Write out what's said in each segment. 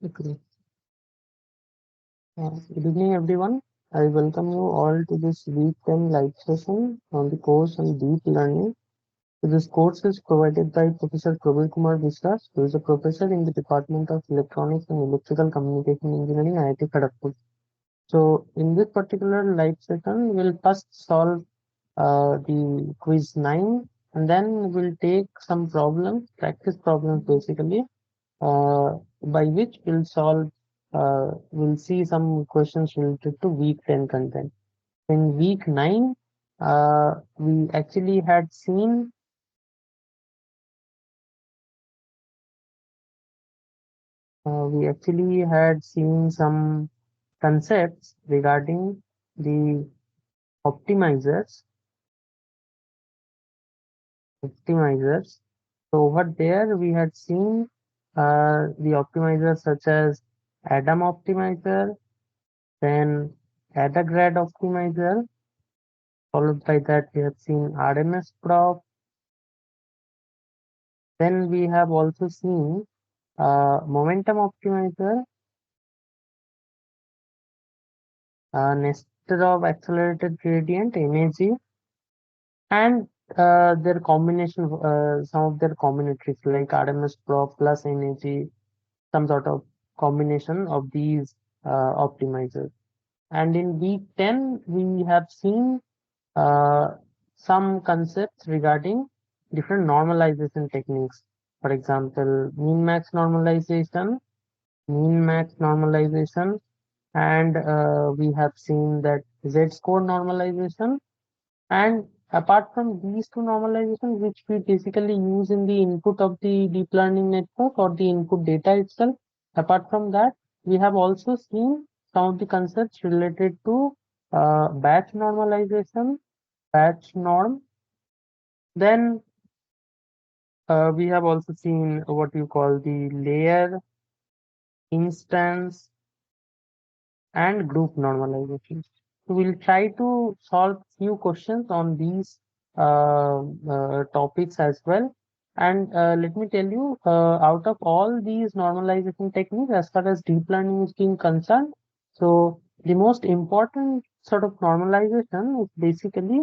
Okay. Good evening, everyone. I welcome you all to this week 10 live session on the course on deep learning. So this course is provided by Professor Prabir Kumar Biswas, who is a professor in the Department of Electronics and Electrical Communication Engineering, IIT Kharagpur. So in this particular live session, we'll first solve the quiz 9, and then we'll take some problems, practice problems basically, by which we'll see some questions related to week 10 content. In week 9, we actually had seen some concepts regarding the optimizers. Optimizers. So over there, we had seen the optimizers such as Adam optimizer, then Adagrad optimizer. Followed by that, we have seen RMS prop. Then we have also seen momentum optimizer, Nesterov accelerated gradient, NAG, and their combination, some of their combinatorics like RMS prop plus NAG, some sort of combination of these optimizers. And in week 10, we have seen uh, some concepts regarding different normalization techniques. For example, mean max normalization, and we have seen that z-score normalization. And apart from these two normalizations, which we basically use in the input of the deep learning network or the input data itself, apart from that, we have also seen some of the concepts related to batch normalization, batch norm. Then we have also seen what you call the layer, instance, and group normalization. So we'll try to solve few questions on these topics as well. And let me tell you, out of all these normalization techniques, as far as deep learning is being concerned, so the most important sort of normalization is basically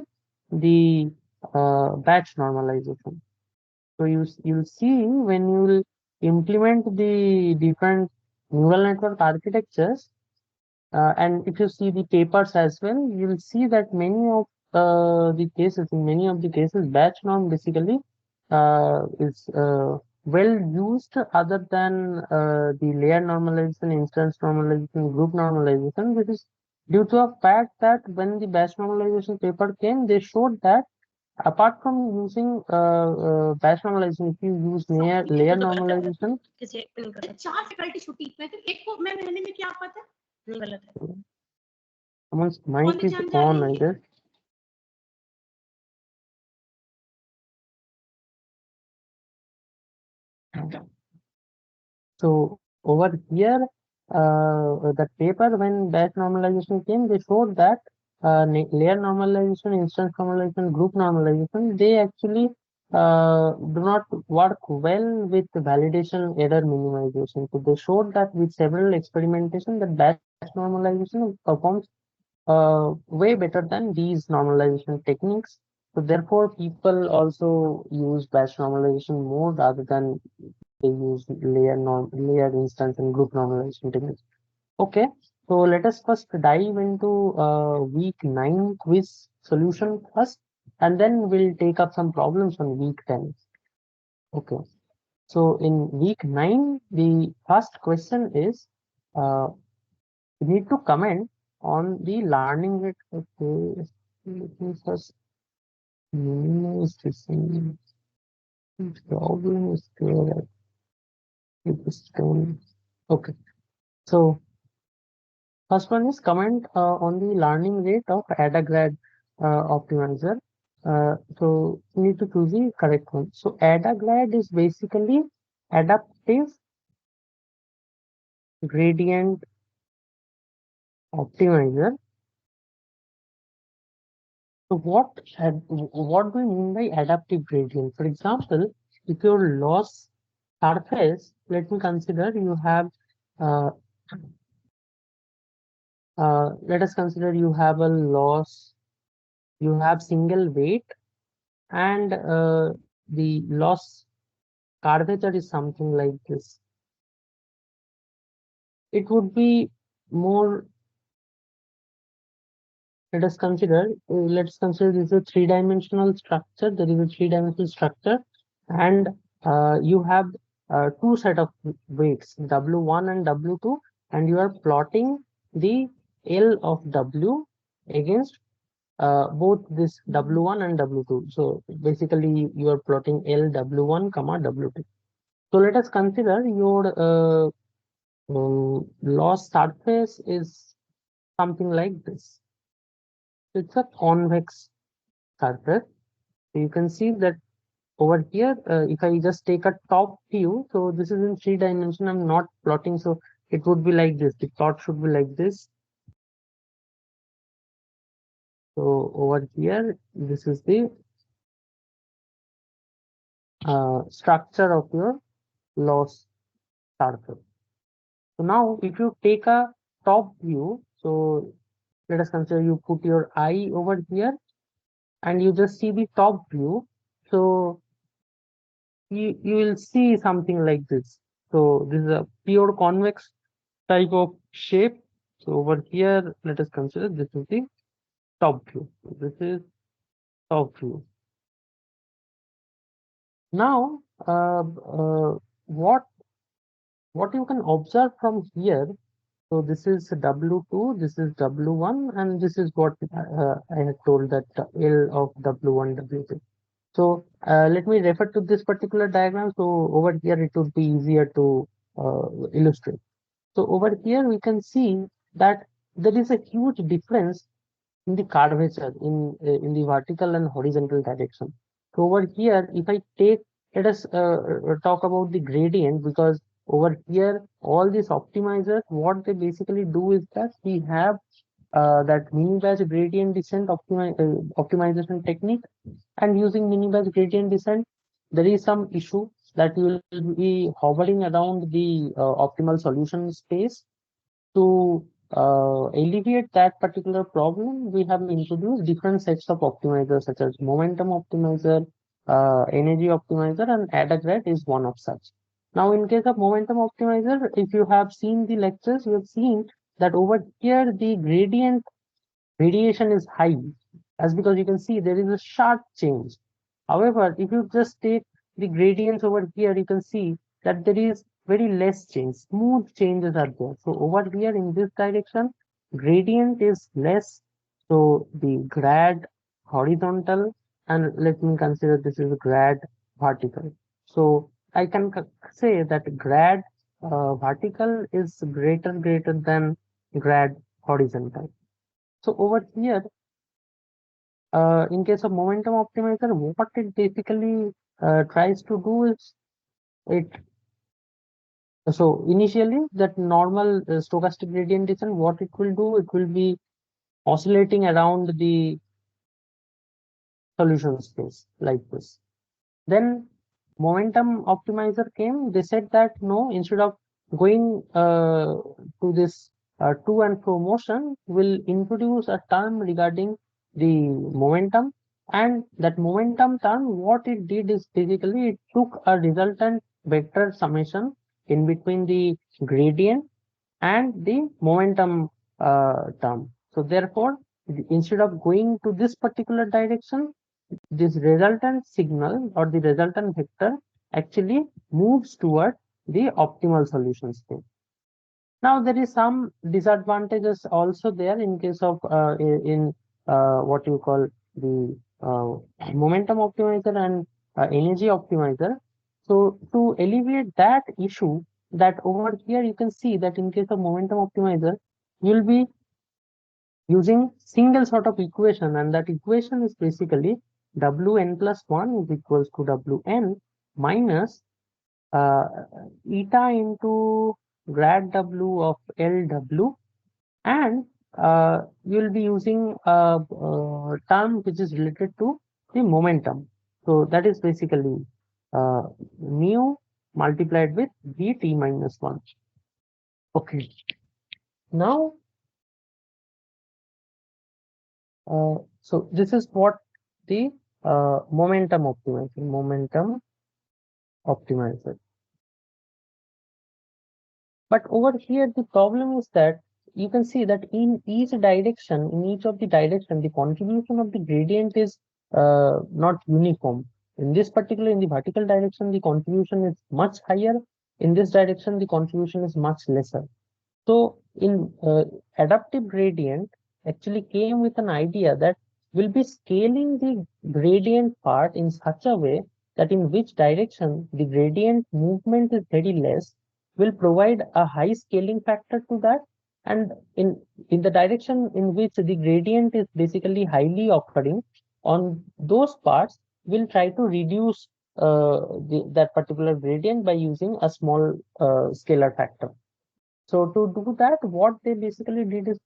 the batch normalization. So you'll see when you'll implement the different neural network architectures, and if you see the papers as well, you will see that in many of the cases, batch norm basically is well used other than the layer normalization, instance normalization, group normalization, which is due to a fact that when the batch normalization paper came, they showed that apart from using batch normalization, if you use layer normalization, someone's mic is on, I guess. So over here, that paper, when batch normalization came, they showed that layer normalization, instance normalization, group normalization, they actually do not work well with validation error minimization. So they showed that with several experimentation, that batch normalization performs way better than these normalization techniques. So therefore, people also use batch normalization more rather than they use layer instance and group normalization techniques. Okay, so let us first dive into week 9 quiz solution first, and then we'll take up some problems on week 10. Okay, so in week 9, the first question is you need to comment on the learning rate. Okay, let me first minimize this thing. The problem is there. Okay, so first one is comment on the learning rate of Adagrad optimizer. So you need to choose the correct one. So Adagrad is basically adaptive gradient optimizer. So what do we mean by adaptive gradient? For example, if your loss surface, let me consider you have uh, let us consider you have a loss, you have single weight, and the loss curvature is something like this. It would be more, let's consider this is a three-dimensional structure. There is a three-dimensional structure, and you have two set of weights, W1 and W2, and you are plotting the L of W against both this W1 and W2. So basically, you are plotting L W1 comma W2. So let us consider your loss surface is something like this. It's a convex surface. So you can see that over here, if I just take a top view, so this is in 3 dimension, I'm not plotting, so it would be like this. The plot should be like this. So over here, this is the structure of your loss surface. So now if you take a top view, so let us consider you put your eye over here and you just see the top view. So you will see something like this. So this is a pure convex type of shape. So over here, let us consider this is the top view. This is top view. Now, what you can observe from here. So this is W2, this is W1, and this is what I had told that L of W1, W2. So let me refer to this particular diagram. So over here, it would be easier to illustrate. So over here, we can see that there is a huge difference in the curvature in the vertical and horizontal direction. So over here, if I take, let us talk about the gradient, because over here, all these optimizers, what they basically do is that we have that mini batch gradient descent optimization technique, and using mini batch gradient descent, there is some issue that you will be hovering around the optimal solution space. To alleviate that particular problem, we have introduced different sets of optimizers such as momentum optimizer, energy optimizer, and AdaGrad is one of such. Now, in case of momentum optimizer, if you have seen the lectures, you have seen that over here the gradient radiation is high, as because you can see there is a sharp change. However, if you just take the gradients over here, you can see that there is very less change. Smooth changes are there. So over here in this direction, gradient is less. So the grad horizontal, and let me consider this is grad vertical. So I can say that grad vertical is greater than grad horizontal. So over here, in case of momentum optimizer, what it basically tries to do is it. So initially, that normal stochastic gradient descent, what it will do, it will be oscillating around the solution space like this. Then momentum optimizer came. They said that no, instead of going to this to and fro motion, will introduce a term regarding the momentum. And that momentum term, what it did is basically it took a resultant vector summation in between the gradient and the momentum term. So therefore, instead of going to this particular direction, this resultant signal or the resultant vector actually moves toward the optimal solution state. Now there is some disadvantages also there in case of in what you call the momentum optimizer and energy optimizer. So to alleviate that issue, that over here you can see that in case of momentum optimizer, you'll be using single sort of equation, and that equation is basically Wn plus 1 is equals to Wn minus uh, eta into grad W of Lw, and you'll be using a term which is related to the momentum. So that is basically mu multiplied with Vt minus 1. Okay. Now, so this is what the momentum optimizer. But over here, the problem is that you can see that in each direction, in each of the direction, the contribution of the gradient is not uniform. In this particular, in the vertical direction, the contribution is much higher. In this direction, the contribution is much lesser. So in adaptive gradient actually came with an idea that we'll be scaling the gradient part in such a way that in which direction the gradient movement is very less will provide a high scaling factor to that, and in the direction in which the gradient is basically highly occurring on those parts we'll try to reduce that particular gradient by using a small scalar factor. So to do that, what they basically did is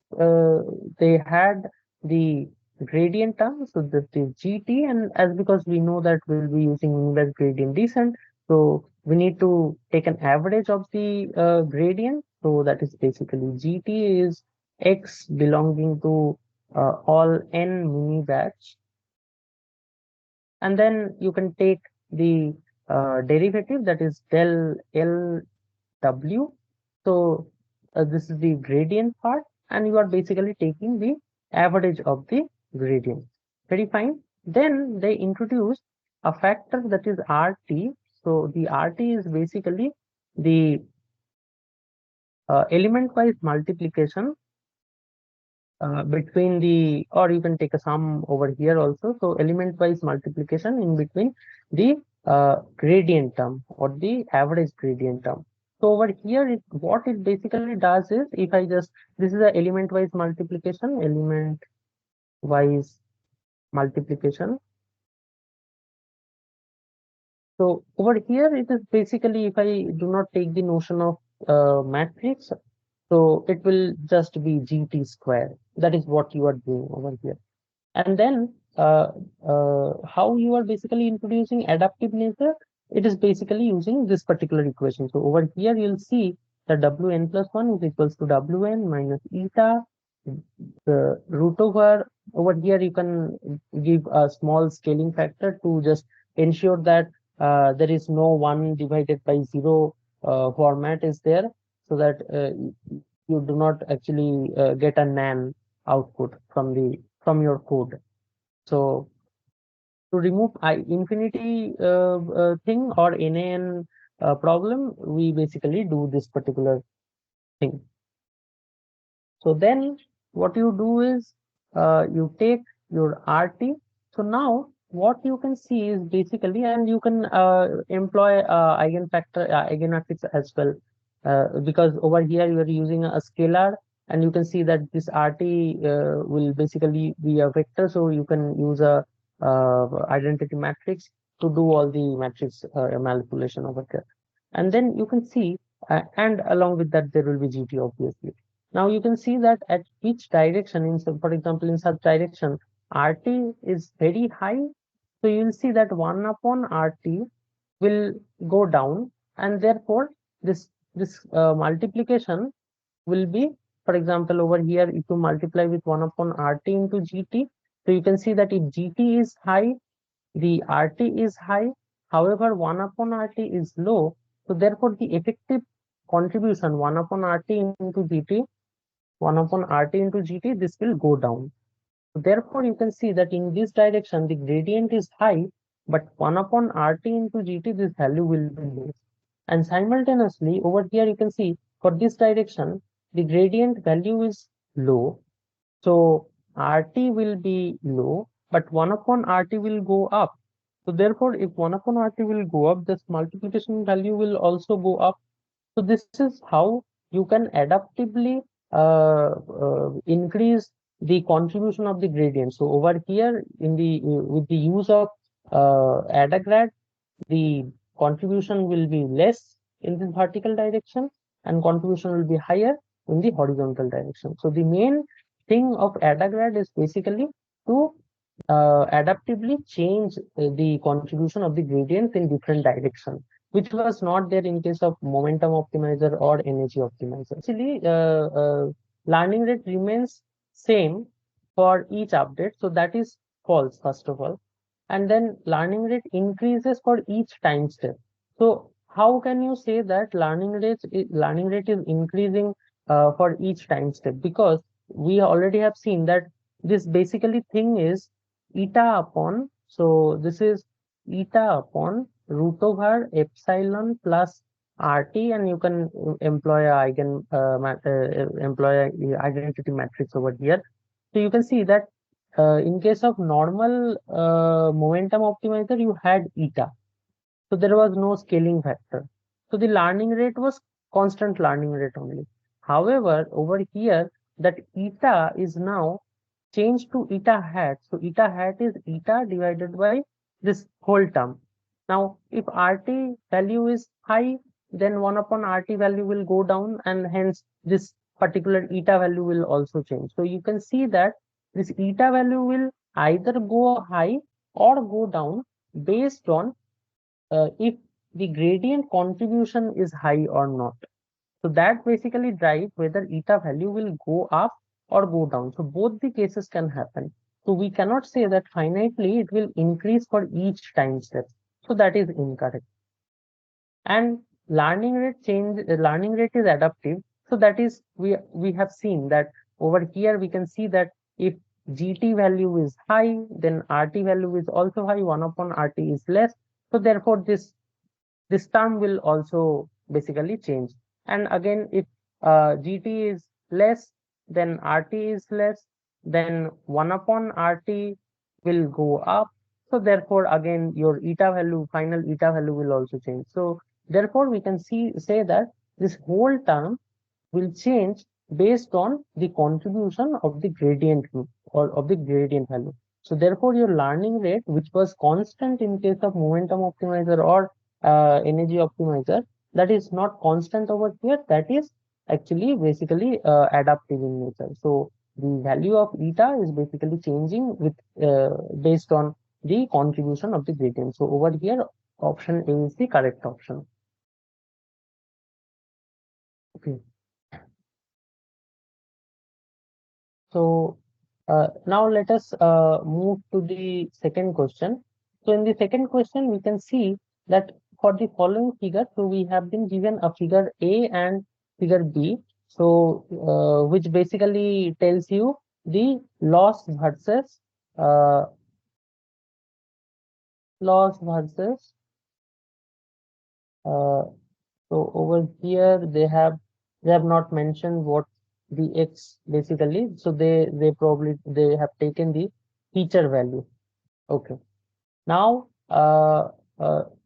they had the gradient term, so that is GT, and as because we know that we'll be using inverse gradient descent, so we need to take an average of the gradient. So that is basically GT is X belonging to all n mini batch, and then you can take the derivative, that is del L W. So this is the gradient part, and you are basically taking the average of the gradient. Very fine. Then they introduced a factor that is RT. So the RT is basically the element-wise multiplication between the, or you can take a sum over here also. So element-wise multiplication in between the gradient term or the average gradient term. So over here, what it basically does is, if I just, this is a element-wise multiplication, element-wise multiplication. So over here, it is basically, if I do not take the notion of matrix, so it will just be GT square. That is what you are doing over here. And then how you are basically introducing adaptive nature, it is basically using this particular equation. So over here, you'll see that Wn plus 1 is equals to Wn minus eta, the root over here, you can give a small scaling factor to just ensure that there is no 1 divided by 0 format is there, so that you do not actually get a nan output from your code. So to remove infinity thing or NaN problem, we basically do this particular thing. So then what you do is you take your RT. So now what you can see is basically, and you can employ eigenfactor, eigenmatrix as well, because over here you are using a scalar, and you can see that this RT will basically be a vector. So you can use a identity matrix to do all the matrix manipulation over there. And then you can see, and along with that, there will be GT obviously. Now you can see that at each direction, in some, for example, in such direction, RT is very high. So you will see that 1 upon RT will go down, and therefore this multiplication will be, for example, over here, if you multiply with 1 upon RT into GT, so you can see that if GT is high, the RT is high. However, 1 upon RT is low. So therefore, the effective contribution 1 upon RT into GT, 1 upon RT into GT, this will go down. So therefore, you can see that in this direction, the gradient is high, but 1 upon RT into GT, this value will be low. And simultaneously, over here, you can see for this direction, the gradient value is low. So RT will be low, but 1 upon RT will go up. So therefore, if 1 upon RT will go up, this multiplication value will also go up. So this is how you can adaptively increase the contribution of the gradient. So over here, in the with the use of adagrad, the contribution will be less in the vertical direction, and contribution will be higher in the horizontal direction. So the main thing of adagrad is basically to adaptively change the contribution of the gradients in different directions. which was not there in case of momentum optimizer or energy optimizer. Actually, learning rate remains same for each update. So that is false, first of all. And then learning rate increases for each time step. So how can you say that learning rate is increasing for each time step? Because we already have seen that this basically thing is eta upon, so this is eta upon root over epsilon plus RT, and you can employ a identity matrix over here. So you can see that in case of normal momentum optimizer, you had eta. So there was no scaling factor. So the learning rate was constant learning rate only. However, over here, that eta is now changed to eta hat. So eta hat is eta divided by this whole term. Now, if RT value is high, then 1 upon RT value will go down, and hence this particular eta value will also change. So you can see that this eta value will either go high or go down based on if the gradient contribution is high or not. So that basically drives whether eta value will go up or go down. So both the cases can happen. So we cannot say that finitely it will increase for each time step. So that is incorrect. And learning rate is adaptive. So that is, we have seen that over here we can see that if GT value is high, then RT value is also high, 1 upon RT is less. So therefore this term will also basically change. And again, if GT is less, then RT is less, then 1 upon RT will go up. So therefore, again, your eta value, final eta value will also change. So therefore, we can say that this whole term will change based on the contribution of the gradient group or of the gradient value. So therefore, your learning rate, which was constant in case of momentum optimizer or energy optimizer, that is not constant over here. That is actually basically adaptive in nature. So the value of eta is basically changing with based on the contribution of the gradient. So over here, option A is the correct option. Okay. So now let us move to the second question. So in the second question, we can see that for the following figure, so we have been given a figure A and figure B. So which basically tells you the uh, loss versus uh, so over here they have not mentioned what the X basically. So they have taken the feature value. Okay. Now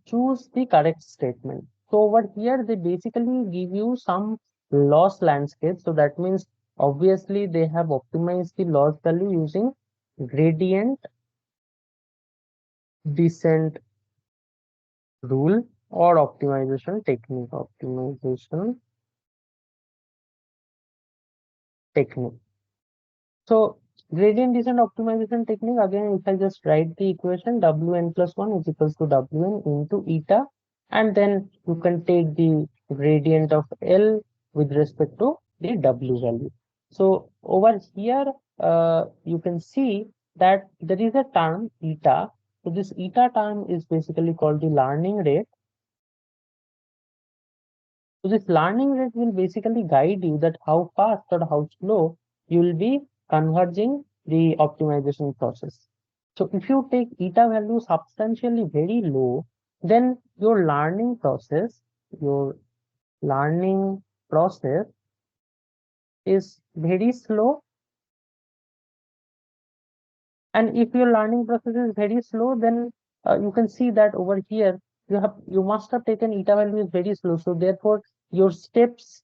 choose the correct statement. So over here they basically give you some loss landscape. So that means obviously they have optimized the loss value using gradient descent rule or optimization technique. So gradient descent optimization technique, again, if I just write the equation Wn plus 1 is equals to Wn into eta, and then you can take the gradient of L with respect to the W value. So over here, you can see that there is a term eta. So this eta term is basically called the learning rate. So this learning rate will basically guide you that how fast or how slow you will be converging the optimization process. So if you take eta value substantially very low, then your learning process is very slow. And if your learning process is very slow, then you can see that over here you must have taken eta value is very slow. So therefore your steps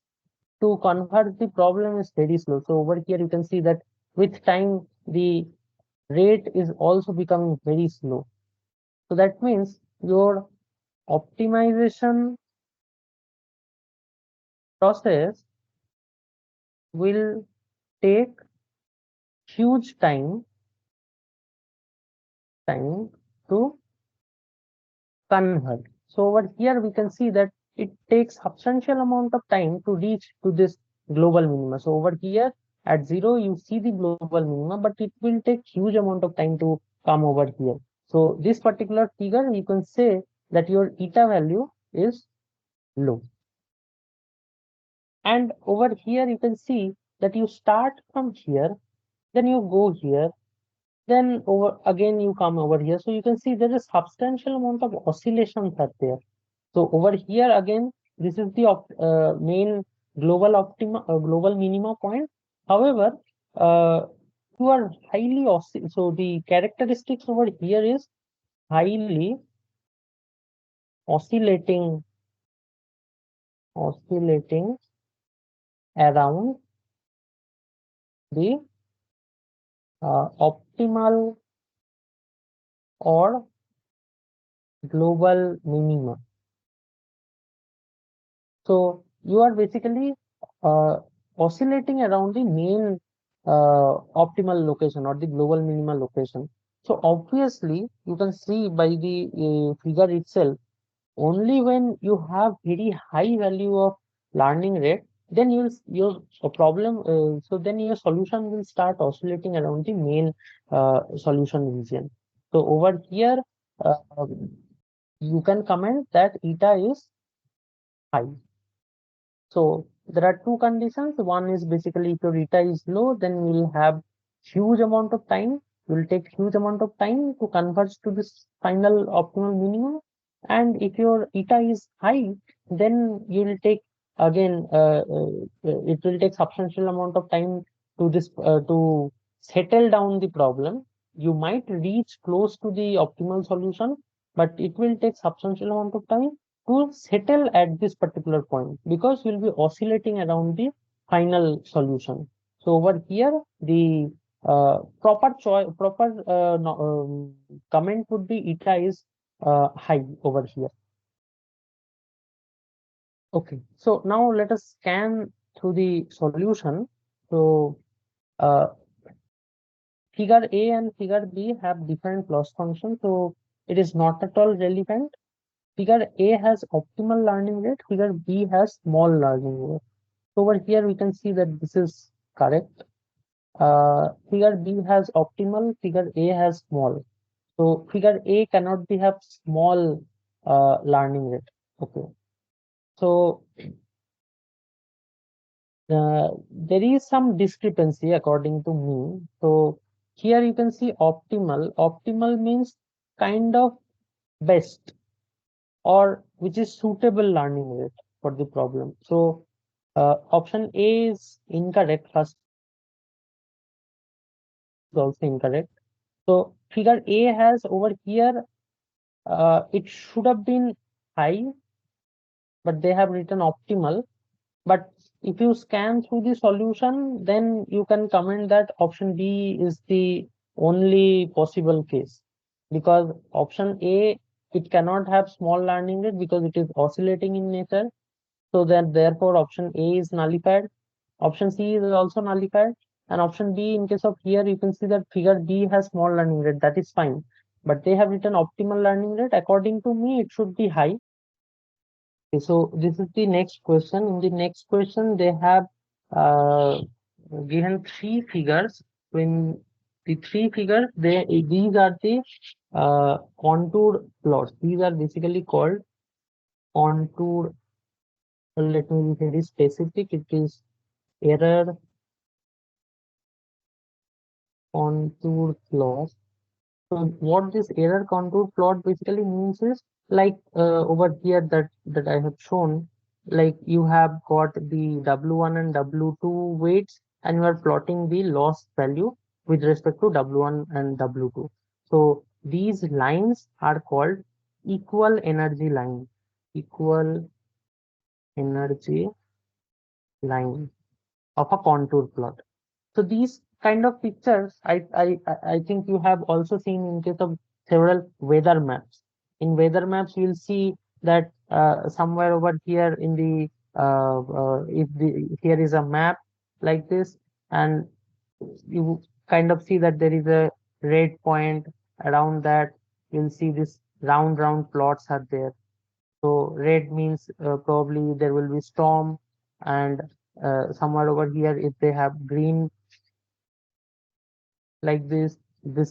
to convert the problem is very slow. So over here you can see that with time the rate is also becoming very slow. So that means your optimization process will take huge time to convert. So over here we can see that it takes substantial amount of time to reach to this global minima. So over here at 0 you see the global minima, but it will take huge amount of time to come over here. So this particular figure you can say that your eta value is low. And over here you can see that you start from here, then you go here, then over again you come over here. So you can see there is substantial amount of oscillations are there. So over here again, this is the main global minima point. However, uh, you are highly so the characteristics over here is highly oscillating, oscillating around the optimal or global minima. So you are basically uh, oscillating around the main optimal location or the global minimal location. So obviously you can see by the figure itself, only when you have very high value of learning rate, then your problem, so then your solution will start oscillating around the main solution region. So over here, uh, you can comment that eta is high. So there are two conditions. One is basically if your eta is low, then you will have huge amount of time. You will take huge amount of time to converge to this final optimal minimum. And if your eta is high, then you will take again it will take substantial amount of time to this to settle down the problem. You might reach close to the optimal solution, but it will take substantial amount of time to settle at this particular point because we'll be oscillating around the final solution. So over here, the proper choice, proper comment would be eta is high over here. Okay, so now let us scan through the solution. So uh, figure A and figure B have different loss functions, so it is not at all relevant. Figure A has optimal learning rate, figure B has small learning rate. So over here we can see that this is correct. Figure B has optimal, figure A has small. So figure A cannot be have small learning rate. Okay. So there is some discrepancy according to me. So here you can see optimal. Optimal means kind of best or which is suitable learning rate for the problem. So option A is incorrect. First is also incorrect. So figure A has over here, it should have been high, but they have written optimal. But if you scan through the solution, then you can comment that option B is the only possible case because option A, it cannot have small learning rate because it is oscillating in nature. So then therefore option A is nullified. Option C is also nullified. And option B, in case of here, you can see that figure B has small learning rate. That is fine. But they have written optimal learning rate. According to me, it should be high. Okay, so this is the next question. In the next question, they have uh, given three figures. When the three figures, these are the contour plots. These are basically called contour. Let me be very specific. It is error contour plot. So what this error contour plot basically means is like over here that I have shown, like you have got the W1 and W2 weights and you are plotting the loss value with respect to W1 and W2. So these lines are called equal energy line, equal energy line of a contour plot. So these kind of pictures, I think you have also seen in case of several weather maps. In weather maps, you'll see that somewhere over here in the if the here is a map like this, and you kind of see that there is a red point around that. You'll see this round plots are there. So red means probably there will be storm, and somewhere over here, if they have green like this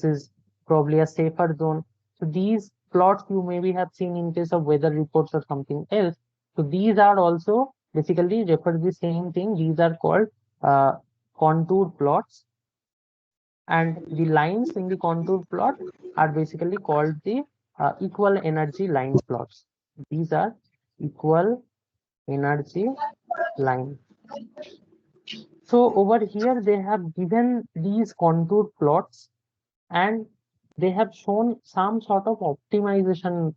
is probably a safer zone. So these plots you maybe have seen in case of weather reports or something else. So these are also basically refer to the same thing. These are called uh, contour plots, and the lines in the contour plot are basically called the equal energy line plots. These are equal energy line. So over here they have given these contour plots, and they have shown some sort of optimization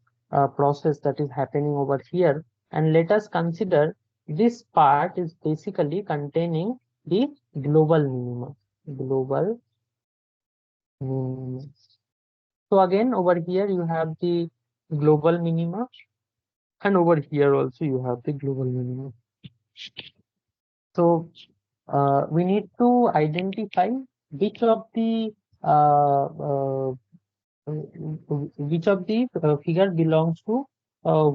process that is happening over here. And let us consider this part is basically containing the global minimum. Global minimum. So again, over here you have the global minima, and over here also you have the global minimum. So we need to identify which of the uh, uh, figure belongs to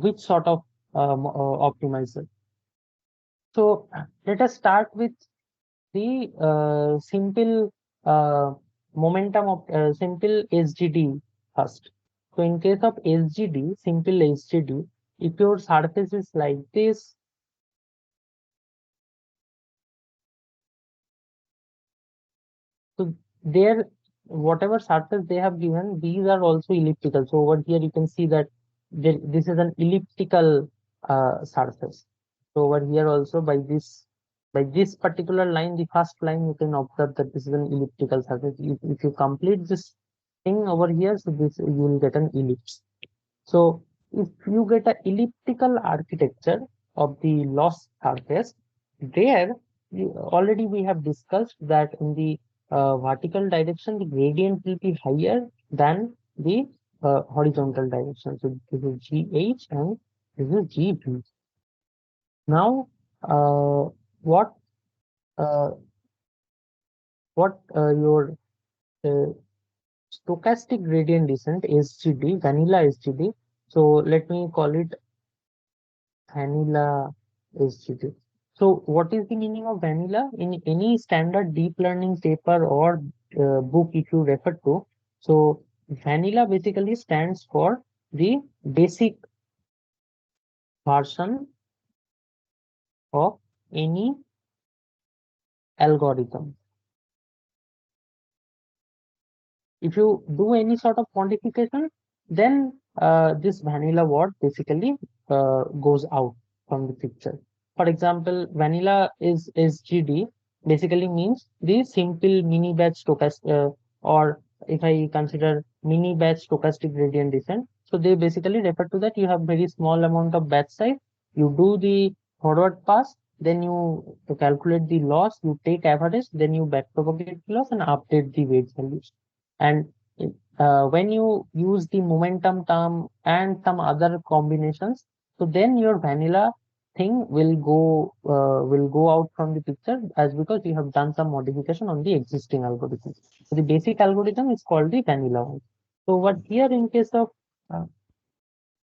which sort of optimizer. So let us start with the simple momentum of simple SGD first. So in case of SGD, simple SGD, if your surface is like this, so there, whatever surface they have given, these are also elliptical. So over here you can see that this is an elliptical surface. So over here also by this particular line, the first line, you can observe that this is an elliptical surface. If you complete this thing over here, so this you will get an ellipse. So if you get an elliptical architecture of the loss surface, there already we have discussed that in the vertical direction, the gradient will be higher than the horizontal direction. So this is GH and this is GB. Now, what uh, your uh, stochastic gradient descent SGD, vanilla SGD. So let me call it vanilla SGD. So what is the meaning of vanilla? In any standard deep learning paper or book if you refer to, so vanilla basically stands for the basic version of any algorithm. If you do any sort of quantification, then this vanilla word basically goes out from the picture. For example, vanilla is SGD basically means the simple mini batch stochastic, or if I consider mini batch stochastic gradient descent. So they basically refer to that you have very small amount of batch size, you do the forward pass, then you to calculate the loss, you take average, then you backpropagate the loss and update the weight values. And when you use the momentum term and some other combinations, so then your vanilla thing will go out from the picture, as because you have done some modification on the existing algorithm. So the basic algorithm is called the vanilla one. So what here in case of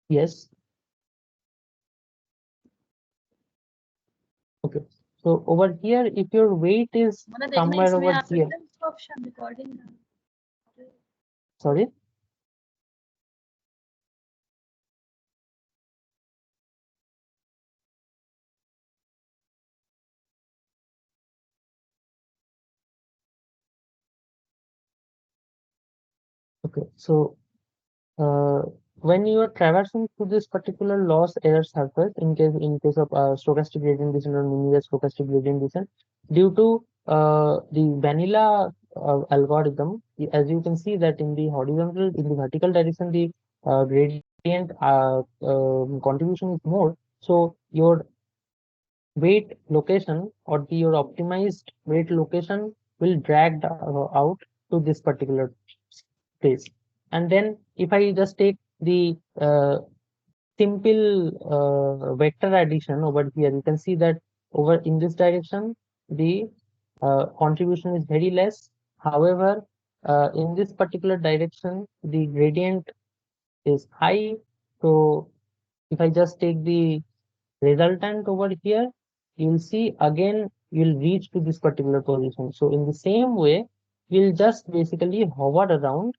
yes, okay. So over here, if your weight is somewhere over here, sorry. Okay, so uh, when you are traversing through this particular loss error surface, in case of stochastic gradient descent or linear stochastic gradient descent, due to the vanilla algorithm, as you can see that in the vertical direction, the gradient contribution is more. So your weight location or your optimized weight location will drag out to this particular place. And then if I just take the simple vector addition over here, you can see that over in this direction, the contribution is very less. However, in this particular direction, the gradient is high. So If I just take the resultant over here, you'll see again you'll reach to this particular position. So in the same way, we'll just basically hover around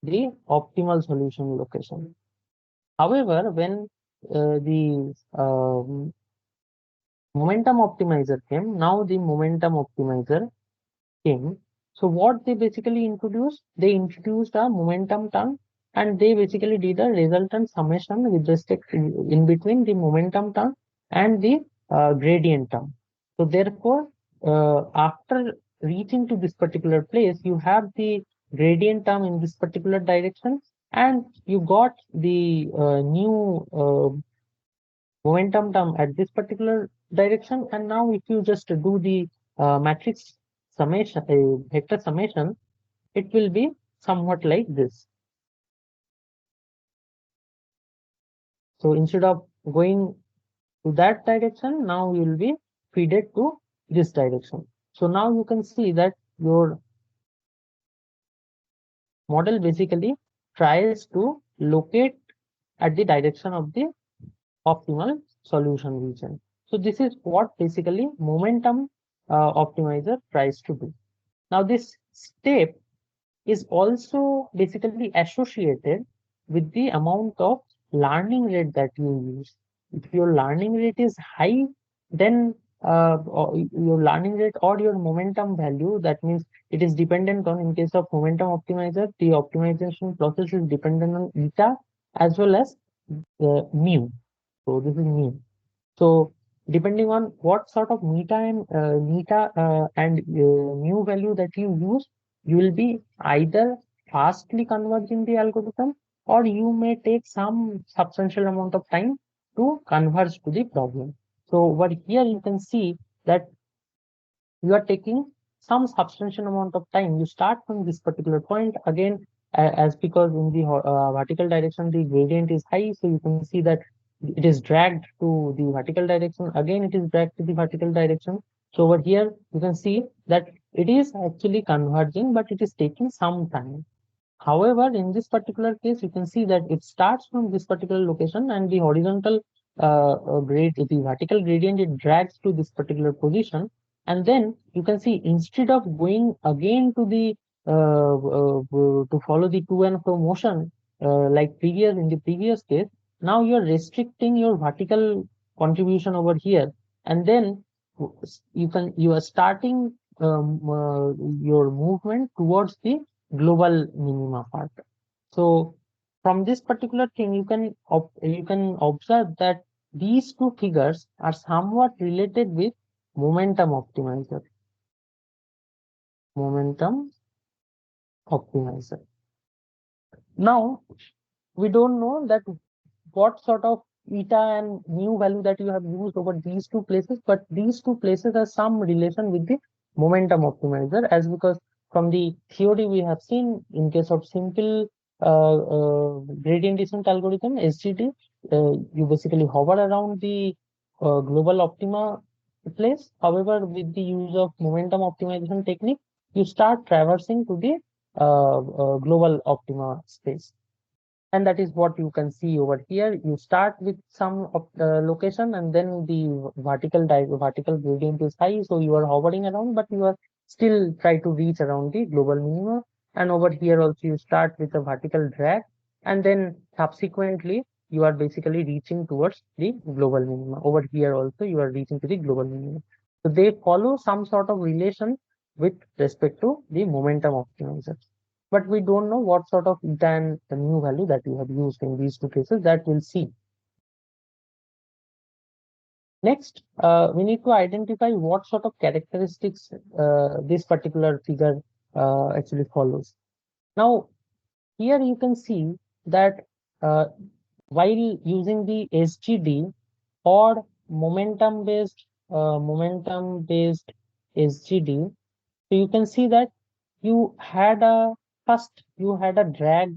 the optimal solution location. However, when the momentum optimizer came, now the momentum optimizer came. So what they basically introduced, they introduced a momentum term, and they basically did a resultant summation with respect in between the momentum term and the gradient term. So therefore, after reaching to this particular place, you have the gradient term in this particular direction, and you got the new momentum term at this particular direction. And now if you just do the matrix summation, vector summation, it will be somewhat like this. So instead of going to that direction, now you will be feeded to this direction. So now you can see that your model basically tries to locate at the direction of the optimal solution region. So this is what basically momentum optimizer tries to do. Now this step is also basically associated with the amount of learning rate that you use. If your learning rate is high, then your learning rate or your momentum value, that means it is dependent on, in case of momentum optimizer, the optimization process is dependent on eta as well as mu. So this is mu. So depending on what sort of meta and mu value that you use, you will be either fastly converging the algorithm, or you may take some substantial amount of time to converge to the problem. So over here you can see that you are taking some substantial amount of time. You start from this particular point again, as because in the vertical direction the gradient is high, so you can see that it is dragged to the vertical direction. Again, it is dragged to the vertical direction. So over here you can see that it is actually converging, but it is taking some time. However, in this particular case, you can see that it starts from this particular location, and the horizontal the vertical gradient, it drags to this particular position. And then you can see, instead of going again to the to follow the to and fro motion like previous in the previous case, now you are restricting your vertical contribution over here, and then you are starting your movement towards the global minima part. So from this particular thing, you can observe that these two figures are somewhat related with momentum optimizer. Momentum optimizer. Now we don't know that what sort of eta and mu value that you have used over these two places, but these two places have some relation with the momentum optimizer, as because from the theory we have seen, in case of simple gradient descent algorithm SGD, you basically hover around the global optima place. However, with the use of momentum optimization technique, you start traversing to the global optima space. And that is what you can see over here. You start with some location, and then the vertical gradient is high, so you are hovering around, but you are still try to reach around the global minima. And over here also you start with a vertical drag, and then subsequently you are basically reaching towards the global minima. Over here also you are reaching to the global minima. So they follow some sort of relation with respect to the momentum optimizer, but we don't know what sort of eta and the mu value that you have used in these two cases. That we'll see. Next, we need to identify what sort of characteristics this particular figure actually follows. Now, here you can see that while using the SGD or momentum based SGD, so you can see that you had a drag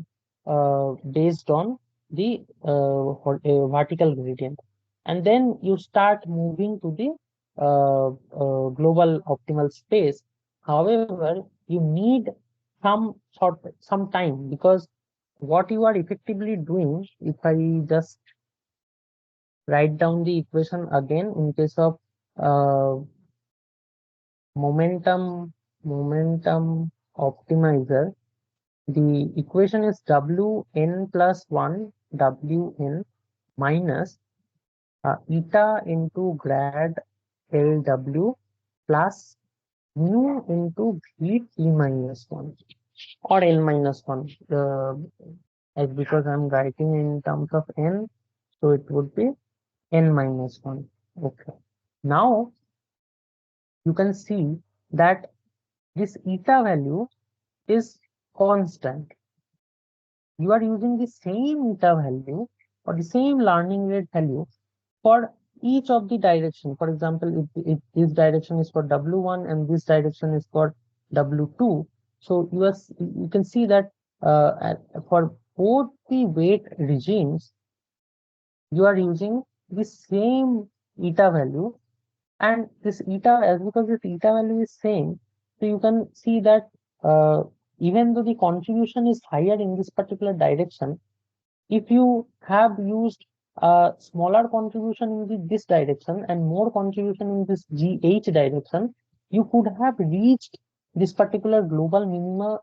based on the vertical gradient, and then you start moving to the global optimal space. However, you need some time, because what you are effectively doing, if I just write down the equation again in case of uh, momentum optimizer, the equation is Wn plus 1 Wn minus eta into grad Lw plus mu into V t minus 1 or L minus 1. As because I'm writing in terms of n, so it would be n minus 1. Okay. Now you can see that this eta value is constant. You are using the same eta value or the same learning rate value for each of the direction. For example, if this direction is for W1 and this direction is for W2, so you can see that for both the weight regimes, you are using the same eta value, and this eta, as because this eta value is same, so you can see that uh, even though the contribution is higher in this particular direction, if you have used a smaller contribution in this direction and more contribution in this GH direction, you could have reached this particular global minima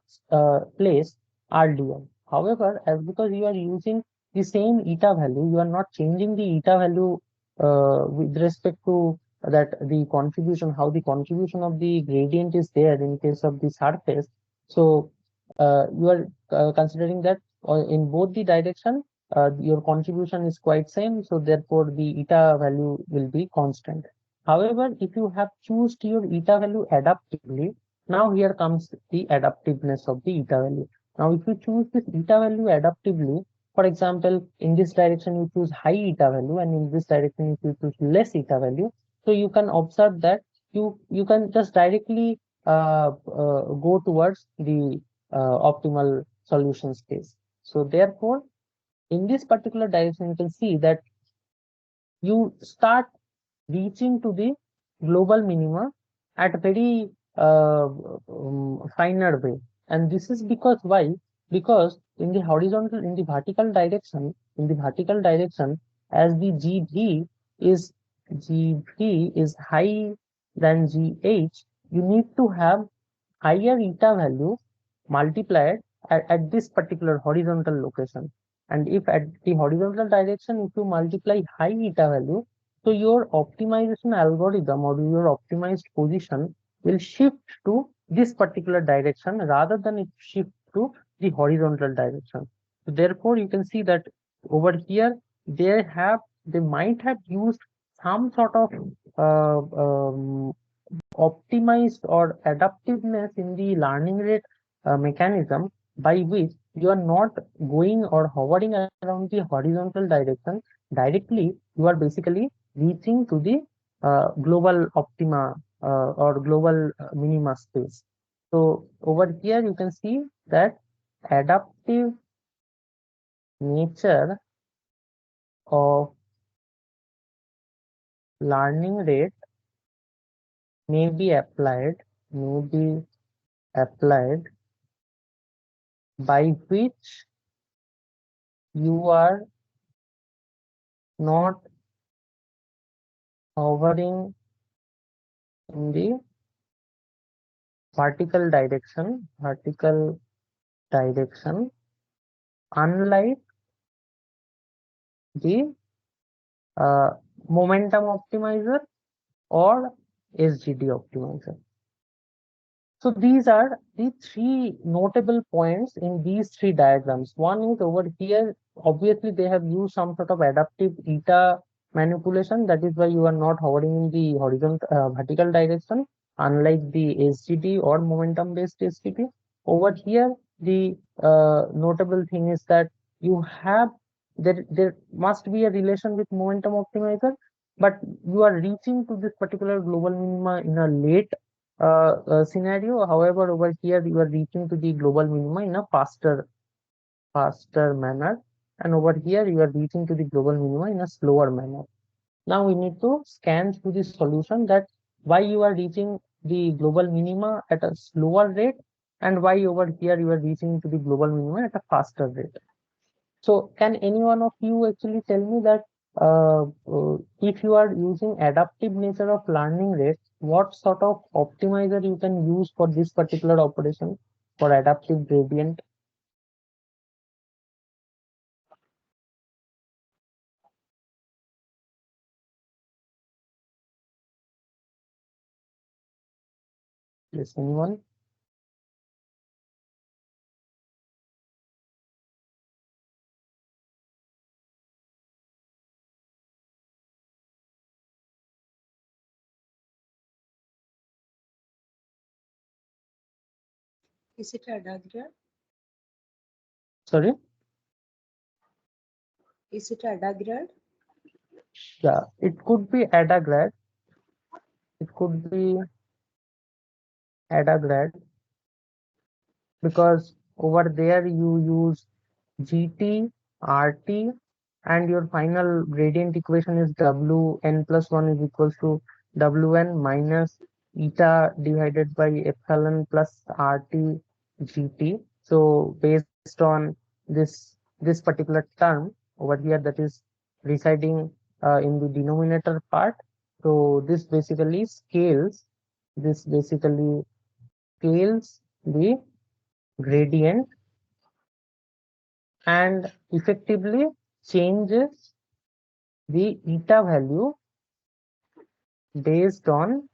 place earlier. However, as because you are using the same eta value, you are not changing the eta value with respect to that the contribution, how the contribution of the gradient is there in case of the surface. So you are considering that in both the direction your contribution is quite same, so therefore the eta value will be constant. However, if you have choose your eta value adaptively, now here comes the adaptiveness of the eta value. Now if you choose this eta value adaptively, for example, in this direction you choose high eta value and in this direction if you choose less eta value, so you can observe that you can just directly go towards the optimal solution space. So therefore, in this particular direction, you can see that you start reaching to the global minima at a very finer way. And this is because why? Because in the horizontal, in the vertical direction, as the GV is high than GH, you need to have higher eta value multiplied at this particular horizontal location. And if at the horizontal direction, if you multiply high eta value, so your optimization algorithm or your optimized position will shift to this particular direction rather than it shift to the horizontal direction. So therefore, you can see that over here they might have used some sort of optimized or adaptiveness in the learning rate mechanism by which you are not going or hovering around the horizontal direction directly. You are basically reaching to the global optima or global minima space. So over here you can see that adaptive nature of learning rate may be applied by which you are not hovering in the vertical direction, unlike the uh, momentum optimizer or SGD optimizer. So these are the three notable points in these three diagrams. One is over here, obviously they have used some sort of adaptive eta manipulation. That is why you are not hovering in the horizontal vertical direction, unlike the SGD or momentum based SGD. Over here, the notable thing is that you have there must be a relation with momentum optimizer, but you are reaching to this particular global minima in a late scenario. However, over here you are reaching to the global minima in a faster manner, and over here you are reaching to the global minima in a slower manner. Now we need to scan through the solution that why you are reaching the global minima at a slower rate and why over here you are reaching to the global minima at a faster rate. So can any one of you actually tell me that if you are using adaptive nature of learning rates, what sort of optimizer you can use for this particular operation for adaptive gradient? Yes, anyone? Is it Adagrad? Sorry? Is it Adagrad? Yeah, it could be Adagrad. It could be Adagrad because over there you use GT, RT, and your final gradient equation is Wn plus 1 is equals to Wn minus eta divided by epsilon plus RT GT. So based on this particular term over here that is residing in the denominator part. So this basically scales the gradient and effectively changes the eta value based on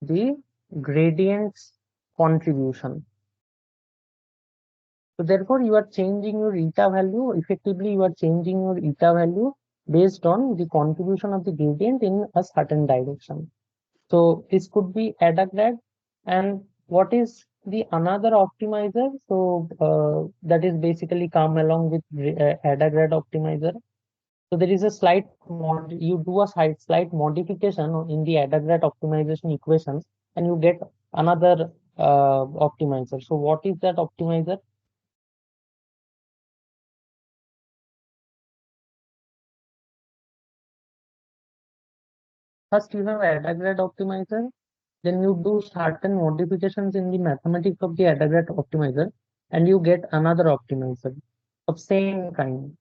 the gradient's contribution. So therefore, you are changing your eta value. Effectively, you are changing your eta value based on the contribution of the gradient in a certain direction. So this could be Adagrad. And what is the another optimizer? So that is basically come along with Adagrad optimizer. So there is a you do a slight modification in the Adagrad optimization equations and you get another optimizer. So what is that optimizer? First you have Adagrad optimizer, then you do certain modifications in the mathematics of the Adagrad optimizer and you get another optimizer of same kind.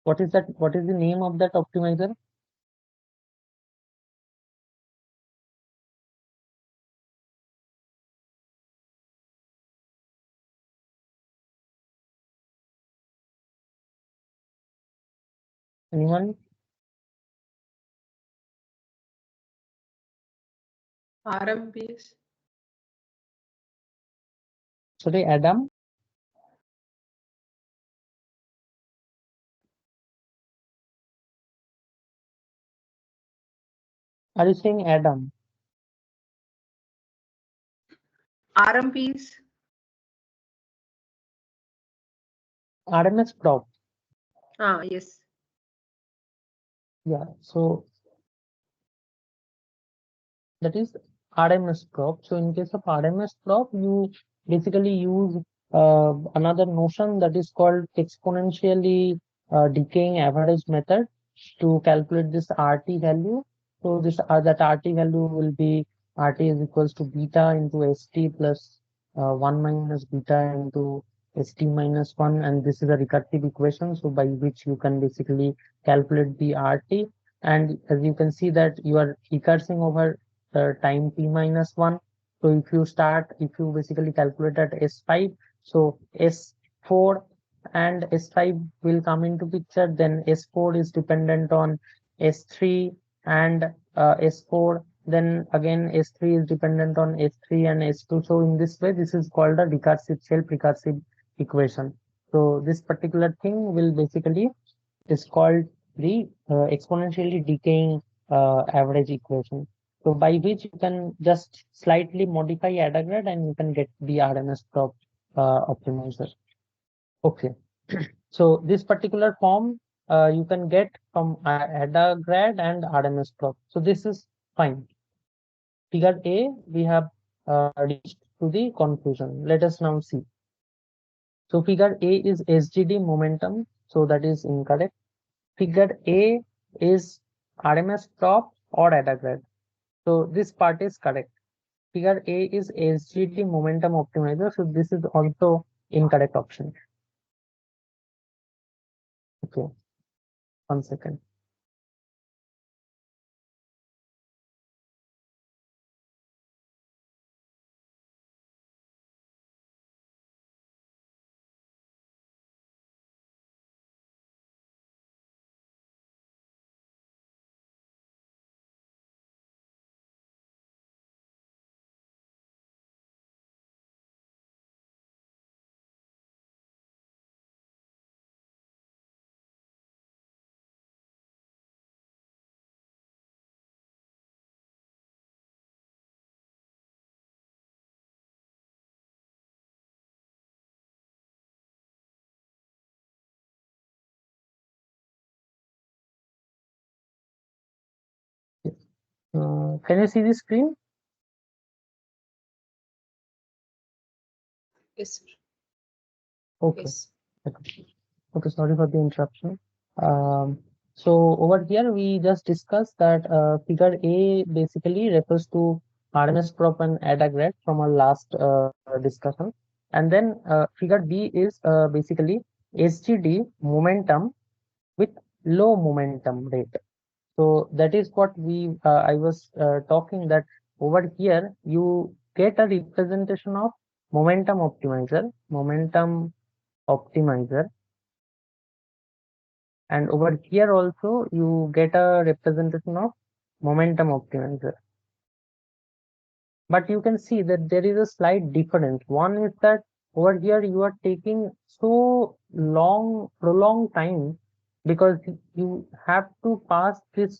What is that? What is the name of that optimizer? Anyone? RMPs. Sorry, Adam. Are you saying Adam? RMPs. RMS prop. Yes. Yeah. So that is RMS prop. So in case of RMS prop, you basically use another notion that is called exponentially decaying average method to calculate this RT value. So this that RT value will be RT is equals to beta into ST plus 1 minus beta into ST minus 1, and this is a recursive equation. So by which you can basically calculate the RT, and as you can see that you are recursing over time t minus 1. So if you basically calculate at S5, so S4 and S5 will come into picture, then S4 is dependent on S3 and S4, then again S3 is dependent on S3 and S2. So in this way, this is called a recursive self-recursive equation. So this particular thing will basically is called the exponentially decaying average equation. So by which you can just slightly modify Adagrad and you can get the RMS prop optimizer. Okay. So this particular form you can get from Adagrad and RMS prop. So this is fine. Figure A, we have reached to the conclusion. Let us now see. So figure A is SGD momentum. So that is incorrect. Figure A is RMS prop or Adagrad. So this part is correct. Figure A is SGD momentum optimizer. So this is also incorrect option. Okay, 1 second. Can you see the screen? Yes, sir. Okay. Yes. Okay, sorry for the interruption. So over here we just discussed that figure A basically refers to RMS prop and ADA grad from our last discussion, and then figure B is basically SGD momentum with low momentum rate. So that is what I was talking that over here you get a representation of momentum optimizer, and over here also you get a representation of momentum optimizer. But you can see that there is a slight difference. One is that over here you are taking so prolonged time, because you have to pass this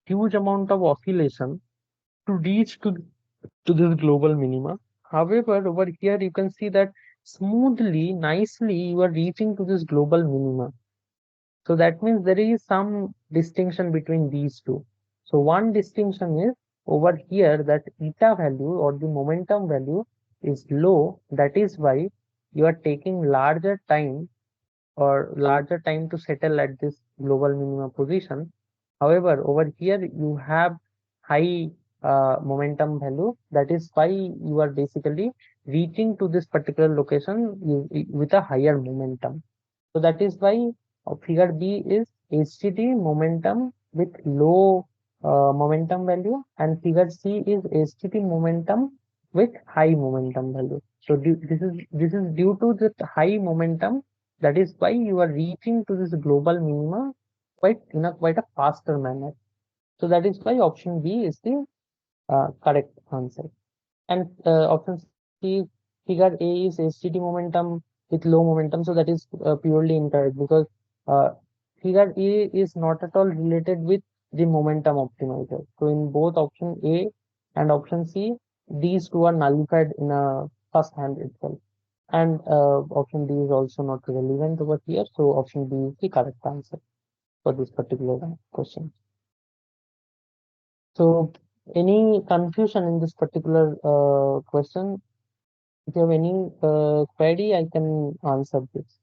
huge amount of oscillation to reach to this global minima. However, over here you can see that smoothly, nicely you are reaching to this global minima. So that means there is some distinction between these two. So one distinction is over here that eta value or the momentum value is low. That is why you are taking larger time to settle at this global minimum position. However, over here you have high momentum value. That is why you are basically reaching to this particular location with a higher momentum. So that is why figure B is HTT momentum with low momentum value, and figure C is HTT momentum with high momentum value. So this is due to the high momentum. That is why you are reaching to this global minima quite a faster manner. So that is why option B is the correct answer. And option C, figure A is HTT momentum with low momentum. So that is purely incorrect, because uh, figure A is not at all related with the momentum optimizer. So in both option A and option C, these two are nullified in a first hand itself. And option D is also not relevant over here. So option B is the correct answer for this particular question. So any confusion in this particular question? If you have any query, I can answer this.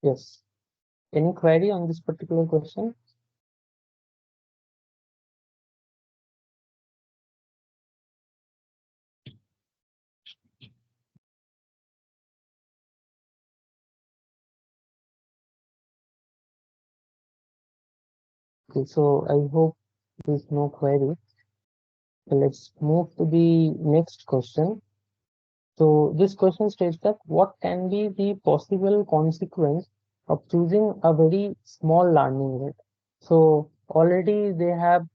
Yes. Any query on this particular question? Okay, so I hope there's no query. Let's move to the next question. So this question states that what can be the possible consequence of choosing a very small learning rate? So already they have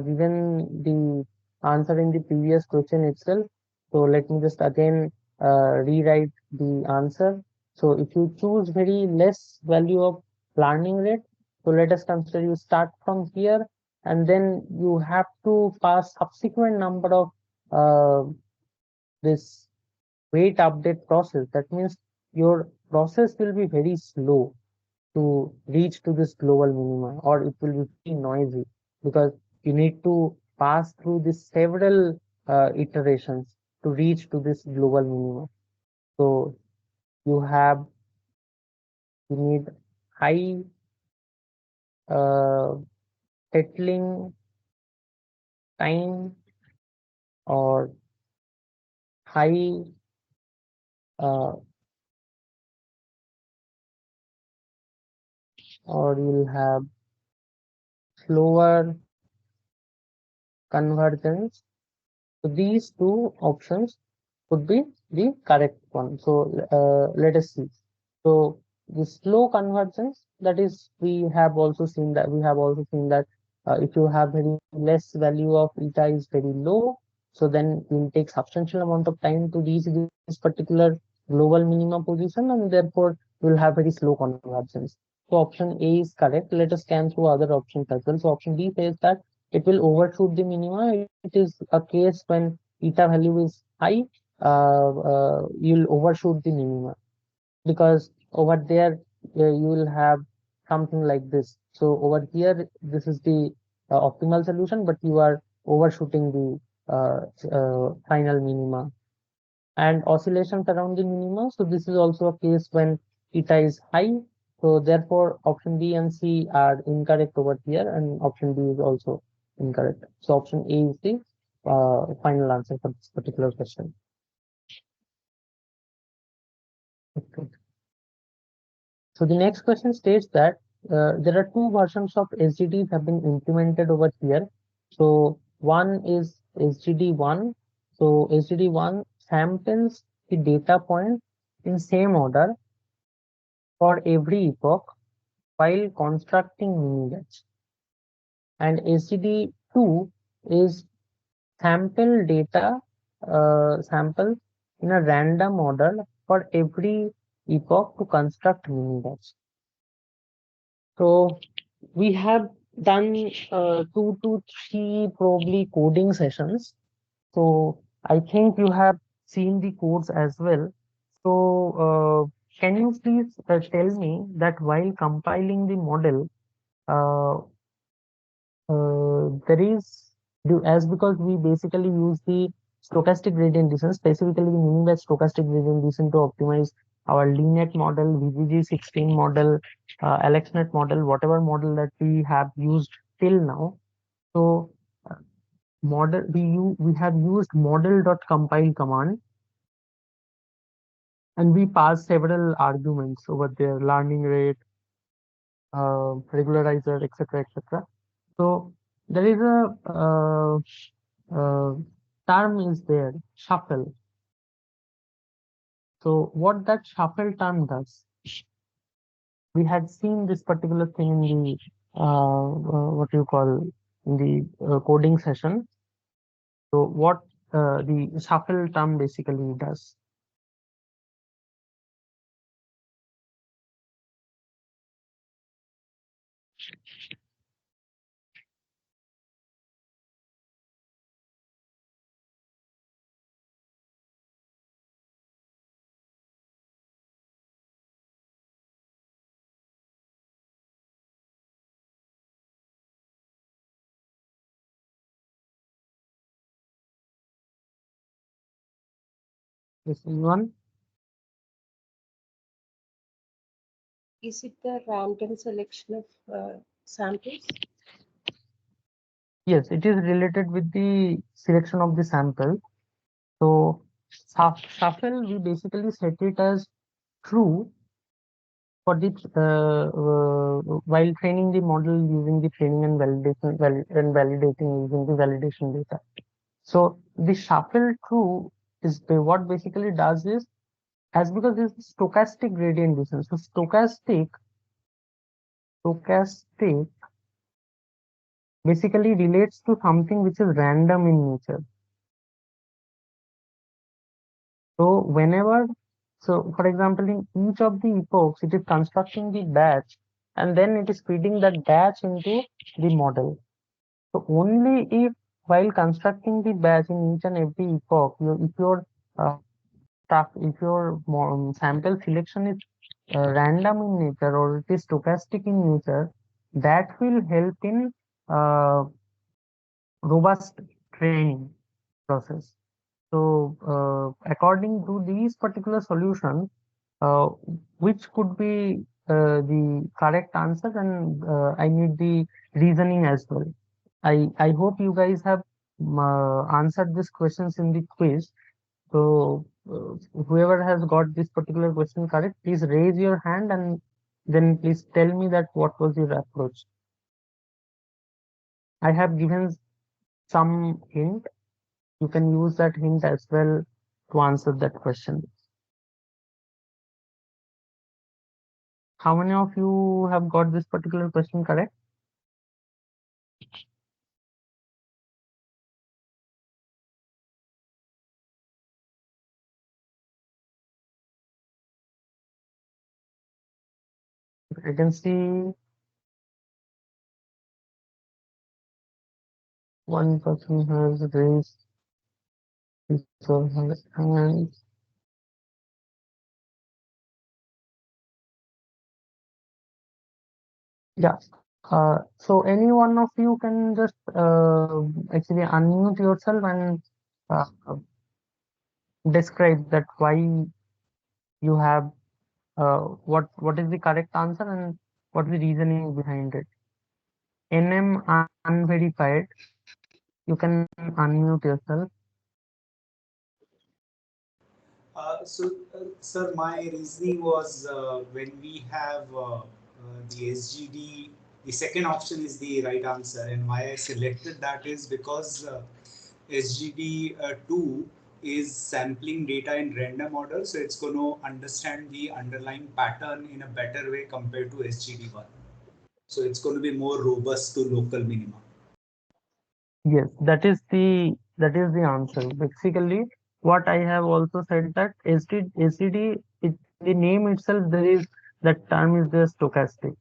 given the answer in the previous question itself. So let me just again rewrite the answer. So if you choose very less value of learning rate, so let us consider you start from here, and then you have to pass subsequent number of this wait update process. That means your process will be very slow to reach to this global minima, or it will be very noisy, because you need to pass through this several iterations to reach to this global minima. So you have you need high uh, settling time, or high or you'll have slower convergence. So these two options could be the correct one. So let us see. So the slow convergence, that is, we have also seen that if you have very less value of eta is very low, so then it will take substantial amount of time to reach this particular global minimum position, and therefore you will have very slow convergence. So option A is correct. Let us scan through other options as well. So option B says that it will overshoot the minima. It is a case when eta value is high, you'll overshoot the minima, because over there you will have something like this. So over here, this is the optimal solution, but you are overshooting the final minima and oscillations around the minima. So this is also a case when eta is high. So therefore, option B and C are incorrect over here, and option D is also incorrect. So option A is the final answer for this particular question. Okay. So the next question states that there are two versions of SGDs have been implemented over here. So one is SGD1. So SGD1 samples the data point in same order for every epoch while constructing mini-batch. And SGD2 is sample in a random order for every epoch to construct mini-batch. So we have done 2 to 3 probably coding sessions. So I think you have seen the codes as well. So can you please tell me that while compiling the model, uh, there is, as because we basically use the stochastic gradient descent, specifically the mini-batch stochastic gradient descent to optimize our LeanNet model, VGG16 model, AlexNet model, whatever model that we have used till now. So model we have used model.compile command, and we pass several arguments over there: learning rate, regularizer, etc., etc. So there is a term is there, shuffle. So what that shuffle term does, we had seen this particular thing in the what you call in the coding session. So what the shuffle term basically does. This is one. Is it the random selection of samples? Yes, it is related with the selection of the sample. So shuffle, we basically set it as true for the while training the model using the training and and validating using the validation data. So the shuffle true is what basically does is, as because this is stochastic gradient descent. So stochastic basically relates to something which is random in nature. So whenever, so for example, in each of the epochs, it is constructing the batch, and then it is feeding that batch into the model. So only if while constructing the batch in each and every epoch, uh, if your sample selection is random in nature or it is stochastic in nature, that will help in uh, robust training process. So according to these particular solutions, uh, which could be the correct answer, and I need the reasoning as well. I hope you guys have answered these questions in the quiz. So whoever has got this particular question correct, please raise your hand, and then please tell me that what was your approach. I have given some hint. You can use that hint as well to answer that question. How many of you have got this particular question correct? I can see one person has raised his or her hand. Yeah. So any one of you can just actually unmute yourself and uh, describe that why you have what is the correct answer and what is the reasoning behind it. NM unverified. You can unmute yourself. Sir, my reasoning was when we have the SGD, the second option is the right answer, and why I selected that is because SGD2 is sampling data in random order, so it's going to understand the underlying pattern in a better way compared to SGD1. So it's going to be more robust to local minima. Yes, that is the answer. Basically, what I have also said that STD, the name itself, there is that term is the stochastic.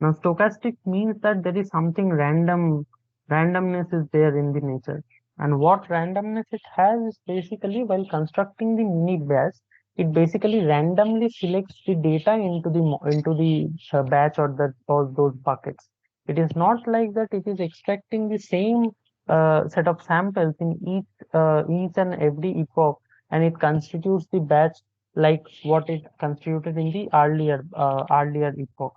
Now, stochastic means that there is something randomness is there in the nature. And what randomness it has is basically while constructing the mini batch, it basically randomly selects the data into the batch or those buckets. It is not like that it is extracting the same set of samples in each and every epoch, and it constitutes the batch like what it constituted in the earlier epoch.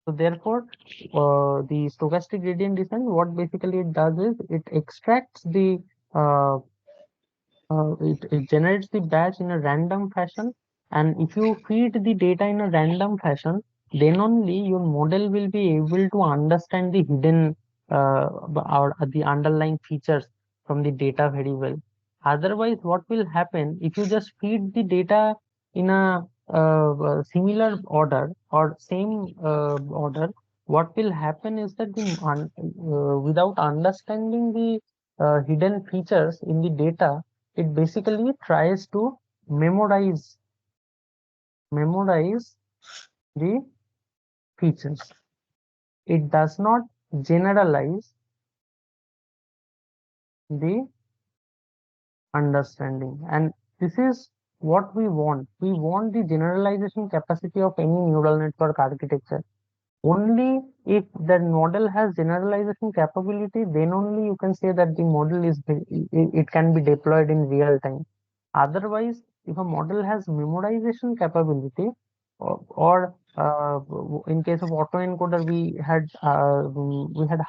So therefore, the stochastic gradient descent, what basically it does is it extracts uh, it generates the batch in a random fashion, and if you feed the data in a random fashion, then only your model will be able to understand the hidden or the underlying features from the data very well. Otherwise, what will happen if you just feed the data in a similar order or same order? What will happen is that without understanding the hidden features in the data, it basically tries to memorize memorize the features. It does not generalize the understanding, and this is what we want. We want the generalization capacity of any neural network architecture. Only if the model has generalization capability, then only you can say that the model it can be deployed in real time. Otherwise, if a model has memorization capability, or in case of autoencoder, we had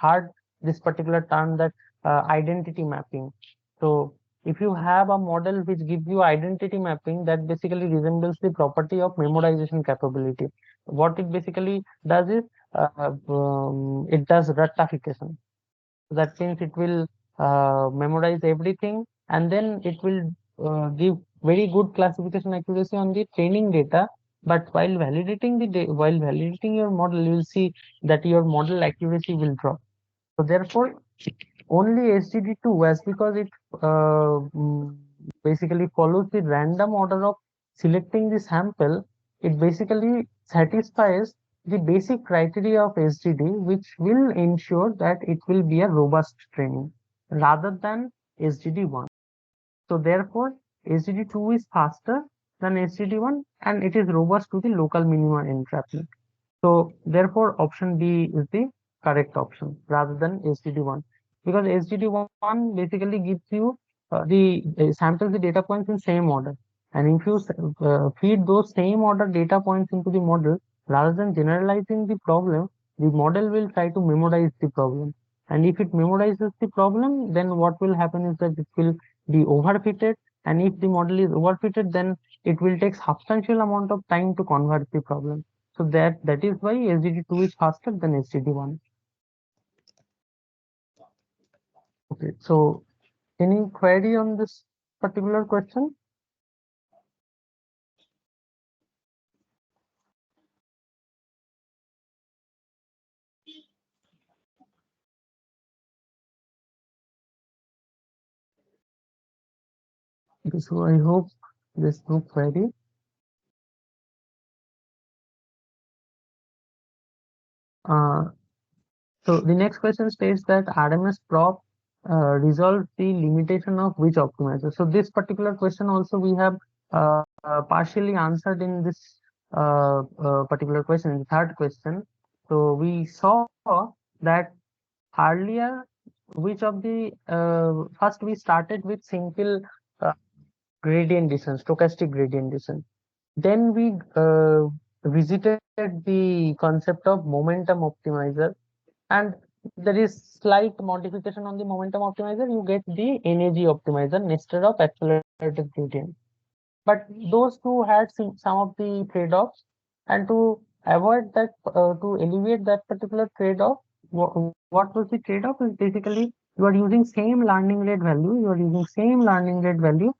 heard this particular term that identity mapping. So if you have a model which gives you identity mapping, that basically resembles the property of memorization capability. What it basically does is it does ratification. That means it will memorize everything, and then it will give very good classification accuracy on the training data. But while validating your model, you will see that your model accuracy will drop. So therefore, only SGD2, as because it basically follows the random order of selecting the sample, it basically satisfies the basic criteria of SGD, which will ensure that it will be a robust training rather than SGD1. So therefore, SGD2 is faster than SGD1 and it is robust to the local minima entrapment. So therefore, option B is the correct option rather than SGD1, because SGD1 basically gives you samples the data points in same order, and if you feed those same order data points into the model, rather than generalizing the problem, the model will try to memorize the problem, and if it memorizes the problem, then what will happen is that it will be overfitted, and if the model is overfitted, then it will take substantial amount of time to convert the problem. So that is why SGD2 is faster than SGD1. Okay, so any query on this particular question? Okay, so I hope there's no query. So the next question states that RMS prop resolves the limitation of which optimizer. So this particular question also we have partially answered in this particular question, the third question. So we saw that earlier which of the first we started with simple uh, gradient descent, stochastic gradient descent. Then we visited the concept of momentum optimizer, and there is slight modification on the momentum optimizer. You get the NAG optimizer instead of accelerated gradient. But those two had some of the trade-offs, and to avoid that, to alleviate that particular trade-off, what was the trade-off is basically you are using same learning rate value, you are using same learning rate value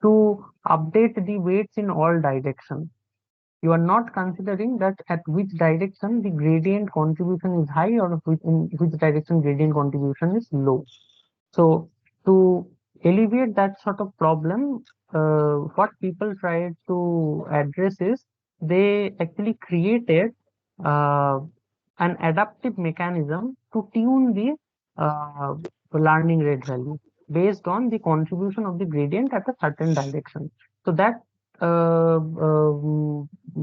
to update the weights in all directions. You are not considering that at which direction the gradient contribution is high or in which direction gradient contribution is low. So to alleviate that sort of problem, what people try to address is they actually created uh, an adaptive mechanism to tune the learning rate value based on the contribution of the gradient at a certain direction. So that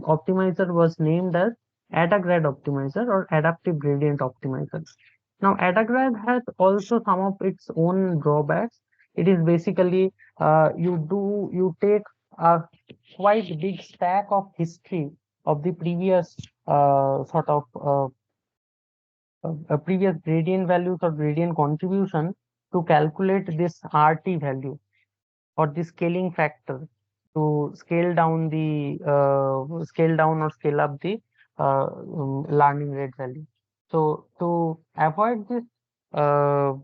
optimizer was named as AdaGrad optimizer or adaptive gradient optimizer. Now, AdaGrad has also some of its own drawbacks. It is basically you take a quite big stack of history of the previous previous gradient values or gradient contribution to calculate this RT value or the scaling factor to scale down or scale up the learning rate value. So to avoid this to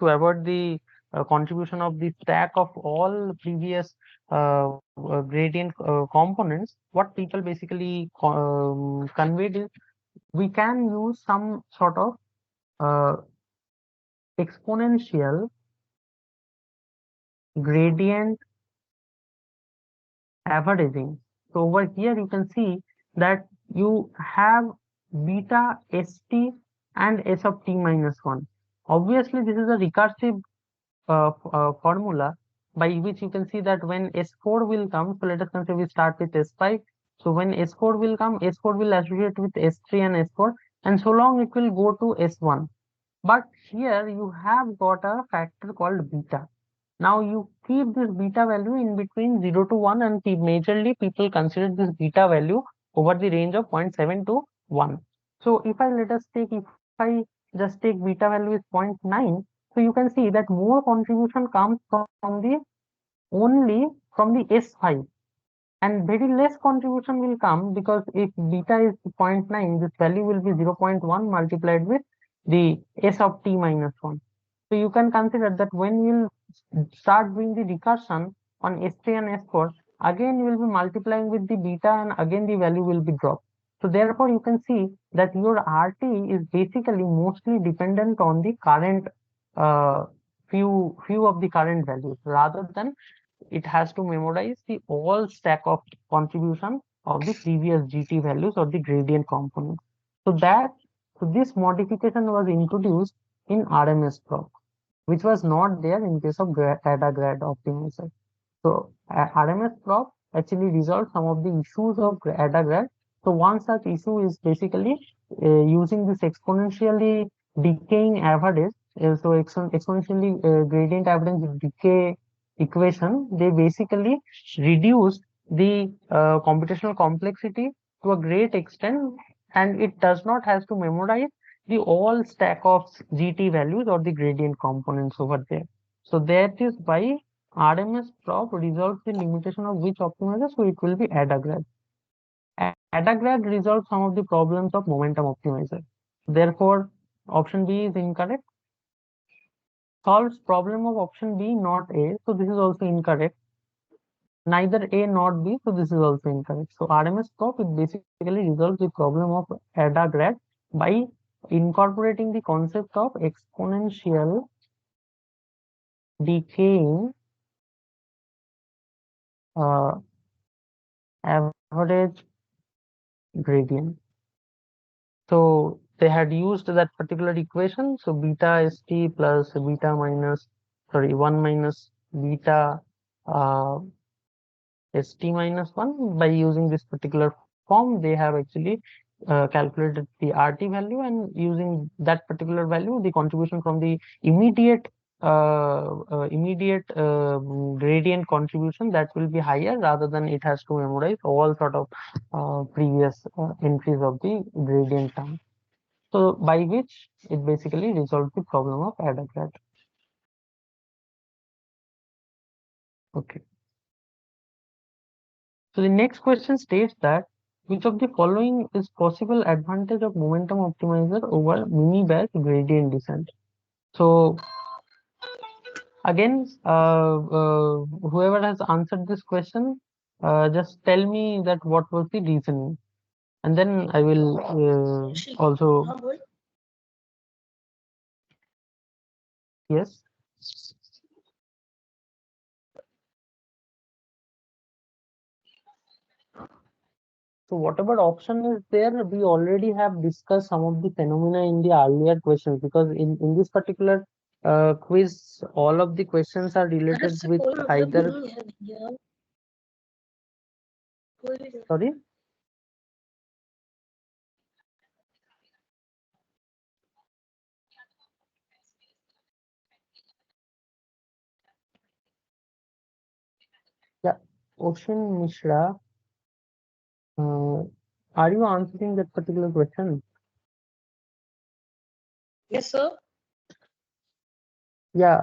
avoid the contribution of the stack of all previous gradient components, what people basically conveyed is we can use some sort of uh, exponential gradient averaging. So over here you can see that you have beta st and s of t minus 1. Obviously, this is a recursive formula by which you can see that when S4 will come, so let us consider we start with S5. So when S4 will come, S4 will associate with S3 and S4, and so long it will go to S1. But here you have got a factor called beta. Now you keep this beta value in between 0 to 1, and majorly people consider this beta value over the range of 0.7 to 1. So if I just take beta value is 0.9, so you can see that more contribution comes from the only from the S5, and very less contribution will come because if beta is 0.9, this value will be 0.1 multiplied with the s of t minus 1. So you can consider that when you will start doing the recursion on S3 and S4, again you will be multiplying with the beta and again the value will be dropped. So therefore you can see that your RT is basically mostly dependent on the current few of the current values rather than it has to memorize the all stack of contribution of the previous GT values or the gradient components. So this modification was introduced in RMS prop, which was not there in case of AdaGrad optimizer. So RMS prop actually resolved some of the issues of AdaGrad. So one such issue is basically using this exponentially decaying average. So exponentially gradient average decay equation, they basically reduce the computational complexity to a great extent, and it does not have to memorize the all stack of GT values or the gradient components over there. So that is why RMS prop resolves the limitation of which optimizer, so it will be AdaGrad. AdaGrad resolves some of the problems of momentum optimizer. Therefore, option B is incorrect. Solves problem of option B, not A. So this is also incorrect. Neither A nor B, so this is also incorrect. So RMS prop, it basically resolves the problem of AdaGrad by incorporating the concept of exponential decaying average gradient. So they had used that particular equation. So beta st plus beta minus, sorry, 1 minus beta st minus 1. By using this particular form, they have actually calculated the RT value, and using that particular value, the contribution from the immediate gradient contribution, that will be higher, rather than it has to memorize all sort of previous entries of the gradient term. So by which it basically resolves the problem of AdaGrad. Okay. So the next question states that which of the following is possible advantage of momentum optimizer over mini batch gradient descent? So again, whoever has answered this question, just tell me that what was the reasoning, and then I will also. Yes. So whatever option is there, we already have discussed some of the phenomena in the earlier questions, because in this particular quiz, all of the questions are related with either. Sorry. Yeah, Ocean Mishra, are you answering that particular question? Yes, sir. Yeah,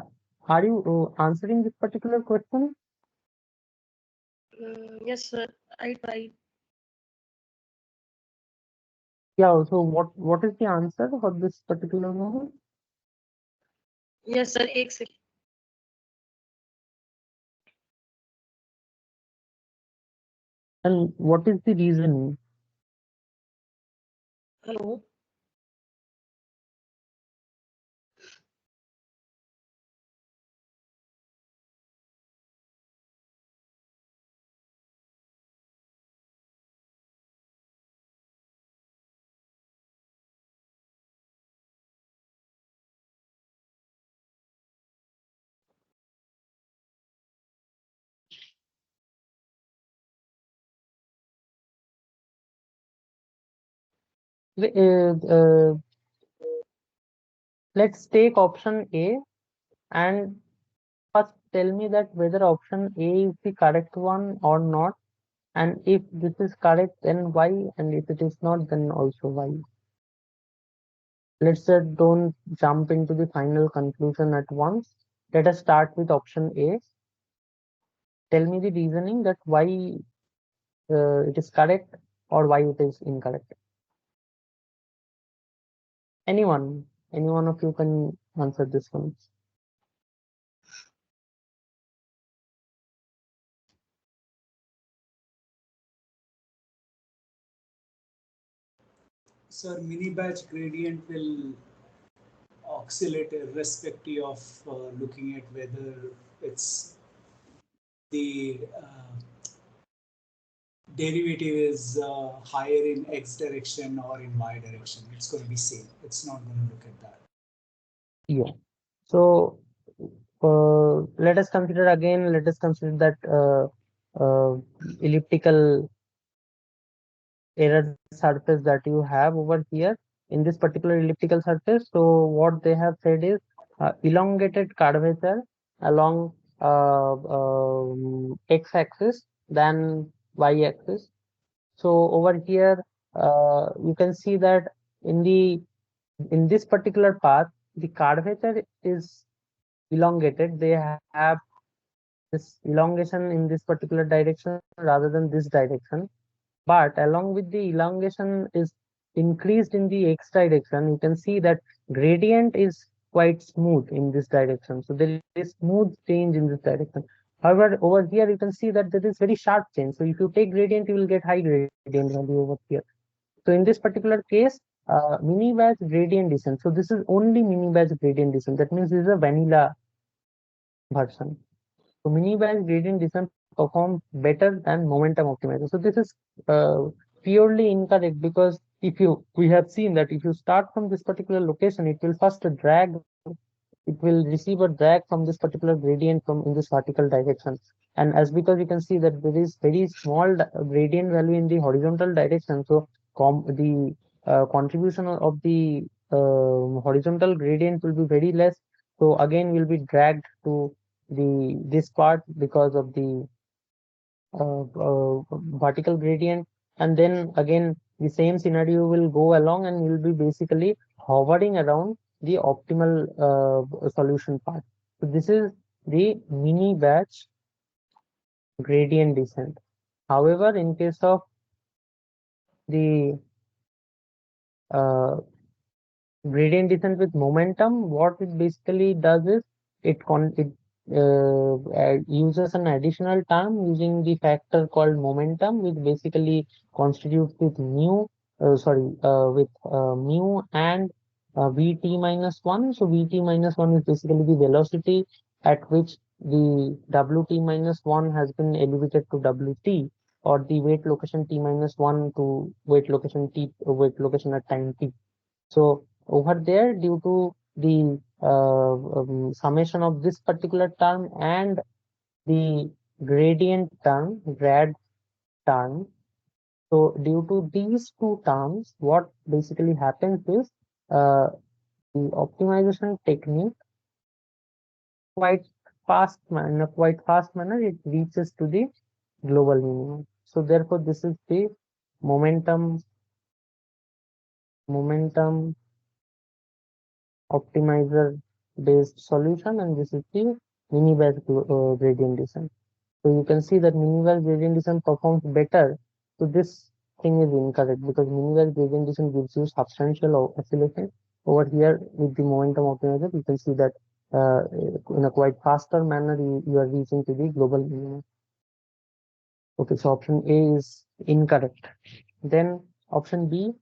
are you answering this particular question? Yes, sir. I tried. Yeah, so what is the answer for this particular one? Yes, sir. एक second. And what is the reasoning? Hello. Let's take option A, and first tell me that whether option A is the correct one or not, and if this is correct, then why, and if it is not, then also why. Let's don't jump into the final conclusion at once. Let us start with option A. Tell me the reasoning that why it is correct or why it is incorrect. Any one of you can answer this one. Sir, mini batch gradient will oscillate irrespective of looking at whether it's the derivative is higher in x direction or in y direction. It's going to be same. It's not going to look at that. Yeah. So let us consider again. Let us consider that elliptical error surface that you have over here in this particular elliptical surface. So what they have said is elongated curvature along x-axis than y-axis. So over here, you can see that in this particular path, the curvature is elongated. They have this elongation in this particular direction rather than this direction. but along with the elongation is increased in the x direction, you can see that gradient is quite smooth in this direction. So there is smooth change in this direction. However, over here you can see that there is very sharp change. So if you take gradient, you will get high gradient value over here. So in this particular case, mini batch gradient descent. So this is only mini batch gradient descent. That means this is a vanilla version. So mini batch gradient descent performs better than momentum optimizer. So this is uh, purely incorrect, because if you we have seen that if you start from this particular location, it will first drag, it will receive a drag from this particular gradient from in this vertical direction. And as because you can see that there is very small gradient value in the horizontal direction, so the contribution of the horizontal gradient will be very less. So again, will be dragged to the this part because of the vertical gradient, and then again the same scenario will go along, and you'll be basically hovering around the optimal solution part. So this is the mini batch gradient descent. However, in case of the uh, gradient descent with momentum, what it basically does is it uses an additional term using the factor called momentum, which basically constitutes with mu and vt minus 1. So vt minus 1 is basically the velocity at which the wt minus 1 has been elevated to wt, or the weight location t minus 1 to weight location at time t. So over there, due to the summation of this particular term and the gradient term, grad term, so due to these two terms, what basically happens is the optimization technique quite in a quite fast manner, it reaches to the global minimum. So therefore, this is the momentum momentum optimizer based solution, and this is the mini batch gradient descent. So you can see that mini batch gradient descent performs better. So this thing is incorrect, because mini batch gradient descent gives you substantial oscillation. Over here with the momentum optimizer, you can see that in a quite faster manner you are reaching to the global minimum. Okay, so option A is incorrect. Then option B,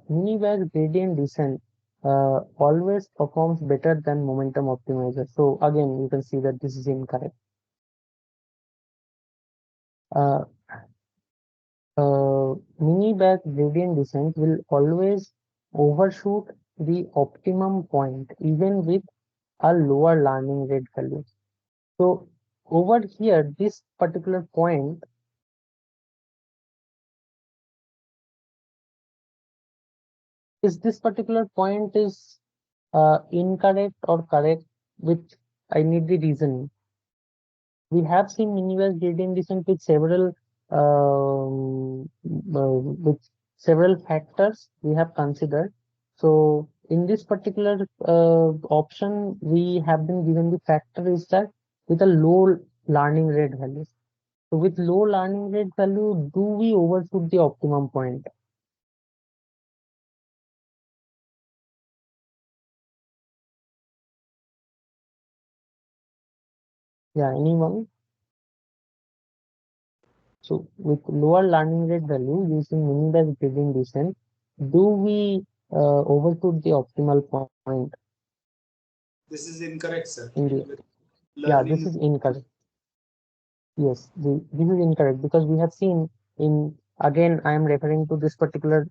mini batch gradient descent always performs better than momentum optimizer. So again, you can see that this is incorrect. Uh, Mini batch gradient descent will always overshoot the optimum point, even with a lower learning rate value. So over here, this particular point is incorrect or correct, which I need the reason. We have seen mini batch gradient descent with several factors we have considered. So in this particular option, we have been given the factor is that with a low learning rate value. So with low learning rate value, do we overshoot the optimum point? Yeah, anyone? So with lower learning rate value using mini batch gradient descent, do we overshoot the optimal point? This is incorrect, sir. In the With Yeah, this learning, is incorrect. Yes, this is incorrect, because we have seen in, again, I am referring to this particular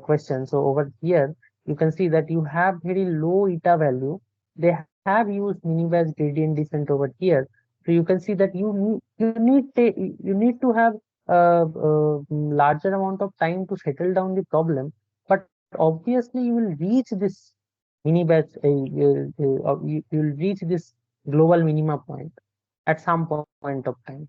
question. So over here, you can see that you have very low eta value. They have used mini batch gradient descent over here. So you can see that you need to have larger amount of time to settle down the problem. But obviously, you will reach this mini batch. You will reach this global minima point at some point of time,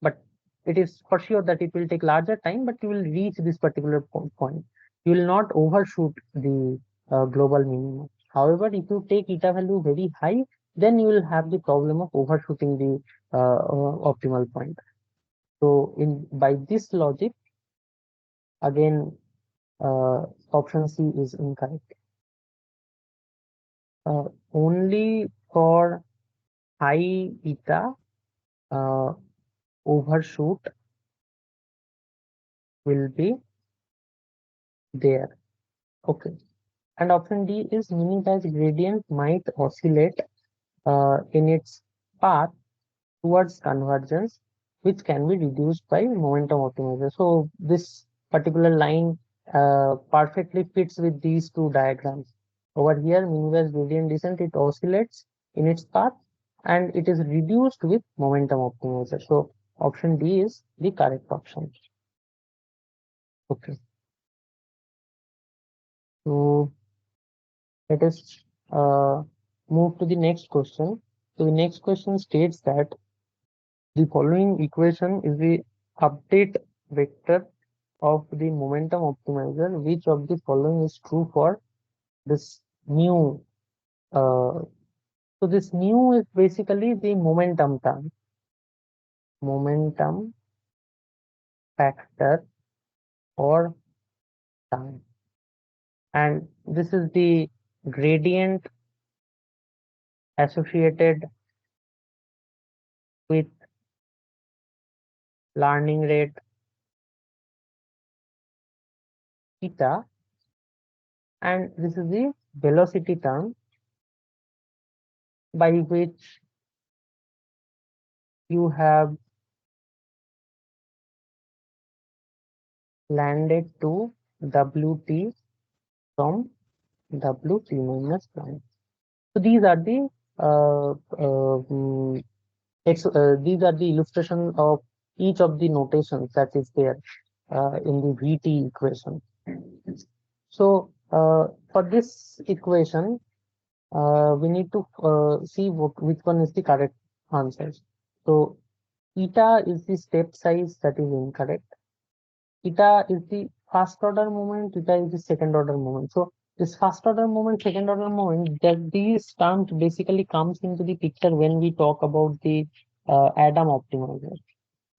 but it is for sure that it will take larger time, but you will reach this particular point. You will not overshoot the global minimum. However, if you take eta value very high, then you will have the problem of overshooting the optimal point. So in by this logic, Again, option C is incorrect. Only for high eta, overshoot will be there. Okay. And option D is mini-batch gradient might oscillate in its path towards convergence, which can be reduced by momentum optimizer. So this particular line perfectly fits with these two diagrams. Over here, mini-batch gradient descent, it oscillates in its path and it is reduced with momentum optimizer. So option D is the correct option. Okay. So let us move to the next question. So the next question states that the following equation is the update vector of the momentum optimizer. Which of the following is true for this new? So this new is basically the momentum term, momentum factor or time, and this is the gradient associated with learning rate theta, and this is the velocity term by which you have landed to Wt from Wt minus 1. So these are the these are the illustration of each of the notations that is there in the Vt equation. So for this equation, we need to see which one is the correct answer. So eta is the step size that is incorrect. Eta is the first order moment, eta is the second order moment. So this first order moment, second order moment, that these terms basically comes into the picture when we talk about the Adam optimizer.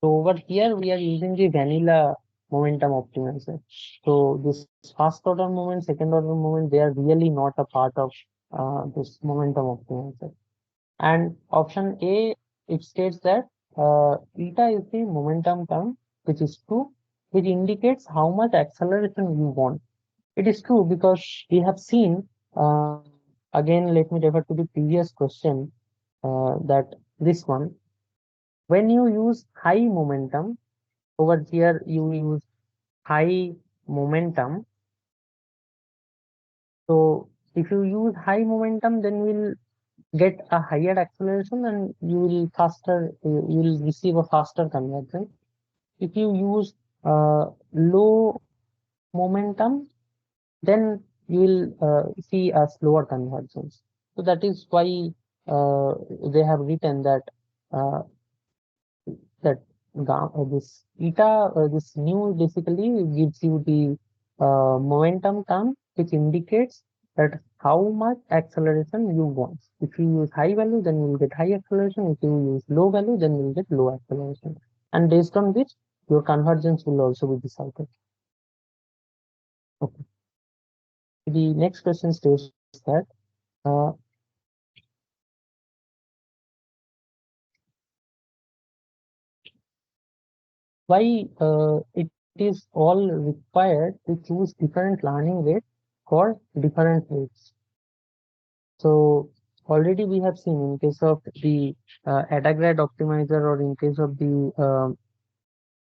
So over here we are using the vanilla momentum optimizer. So this first order moment, second order moment, they are really not a part of this momentum optimizer. And option A, it states that eta is the momentum term, which is true, which indicates how much acceleration you want. It is true because we have seen, again, let me refer to the previous question, that this one, when you use high momentum, over here you use high momentum. So if you use high momentum, then we'll get a higher acceleration and you will faster, you will receive a faster convergence. If you use low momentum, then you will see a slower convergence. So that is why they have written that uh, that this eta, this new basically gives you the momentum term, which indicates that how much acceleration you want. If you use high value, then you will get high acceleration. If you use low value, then you will get low acceleration. And based on which your convergence will also be decided. Okay. The next question states that why it is all required to choose different learning rates for different rates. So already we have seen in case of the AdaGrad optimizer or in case of the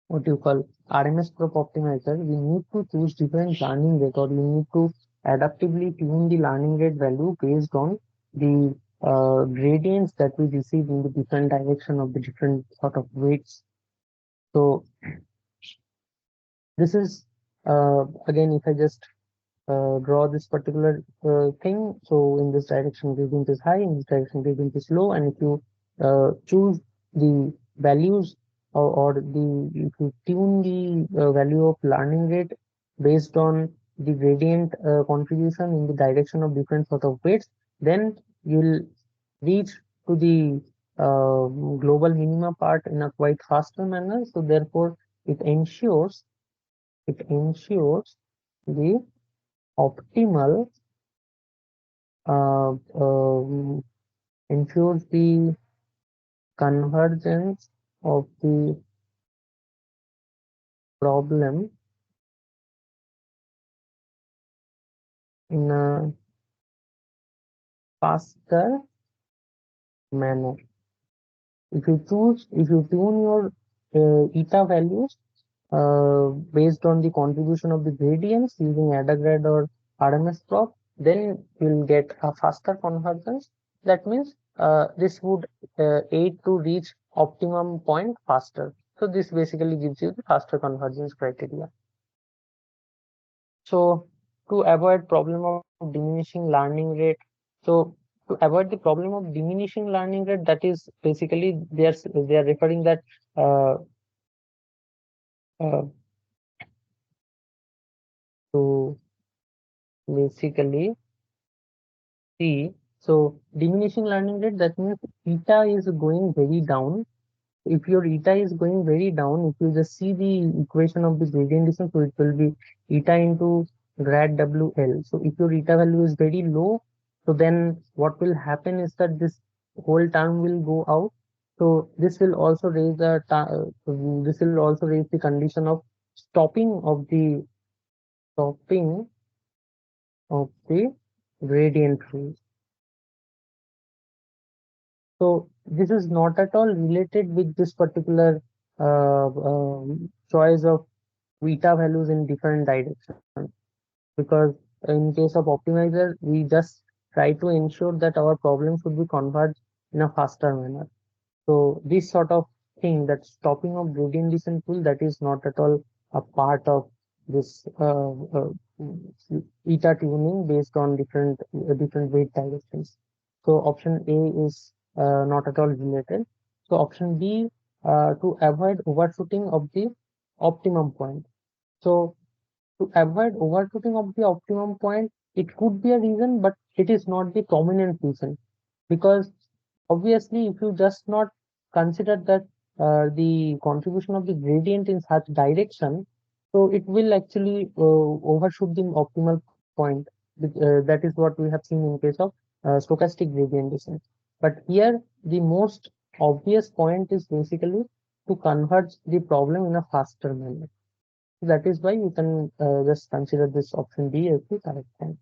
what you call RMS prop optimizer, we need to choose different learning rate or we need to adaptively tune the learning rate value based on the gradients that we receive in the different direction of the different sort of weights. So this is again, if I just draw this particular thing. So in this direction gradient is high, in this direction gradient is low, and if you choose the values or the if you tune the value of learning rate based on the gradient contribution in the direction of different sort of weights, then you'll reach to the global minima part in a quite faster manner. So therefore, it ensures it ensures the optimal ensures the convergence of the problem in a faster manner. If you tune your eta values based on the contribution of the gradients using AdaGrad or RMS prop, then you'll get a faster convergence. That means this would aid to reach optimum point faster. So this basically gives you the faster convergence criteria. So to avoid problem of diminishing learning rate, so to avoid the problem of diminishing learning rate, that is basically they are referring that uh, uh, to basically see. So diminishing learning rate, that means eta is going very down. If your eta is going very down, if you just see the equation of the gradient descent, so it will be eta into grad WL. So if your eta value is very low, so then what will happen is that this whole term will go out. So this will also raise the condition of stopping of the gradient phase. So this is not at all related with this particular choice of beta values in different directions, because in case of optimizer, we just try to ensure that our problem should be converged in a faster manner. So this sort of thing, that stopping of gradient descent tool, that is not at all a part of this eta tuning based on different weight directions. So option A is not at all related. So option B, to avoid overshooting of the optimum point. So to avoid overshooting of the optimum point, it could be a reason, but it is not the prominent reason, because obviously if you just not consider that the contribution of the gradient in such direction, so it will actually overshoot the optimal point. That is what we have seen in case of stochastic gradient descent. But here the most obvious point is basically to converge the problem in a faster manner. That is why you can just consider this option B as the correct one.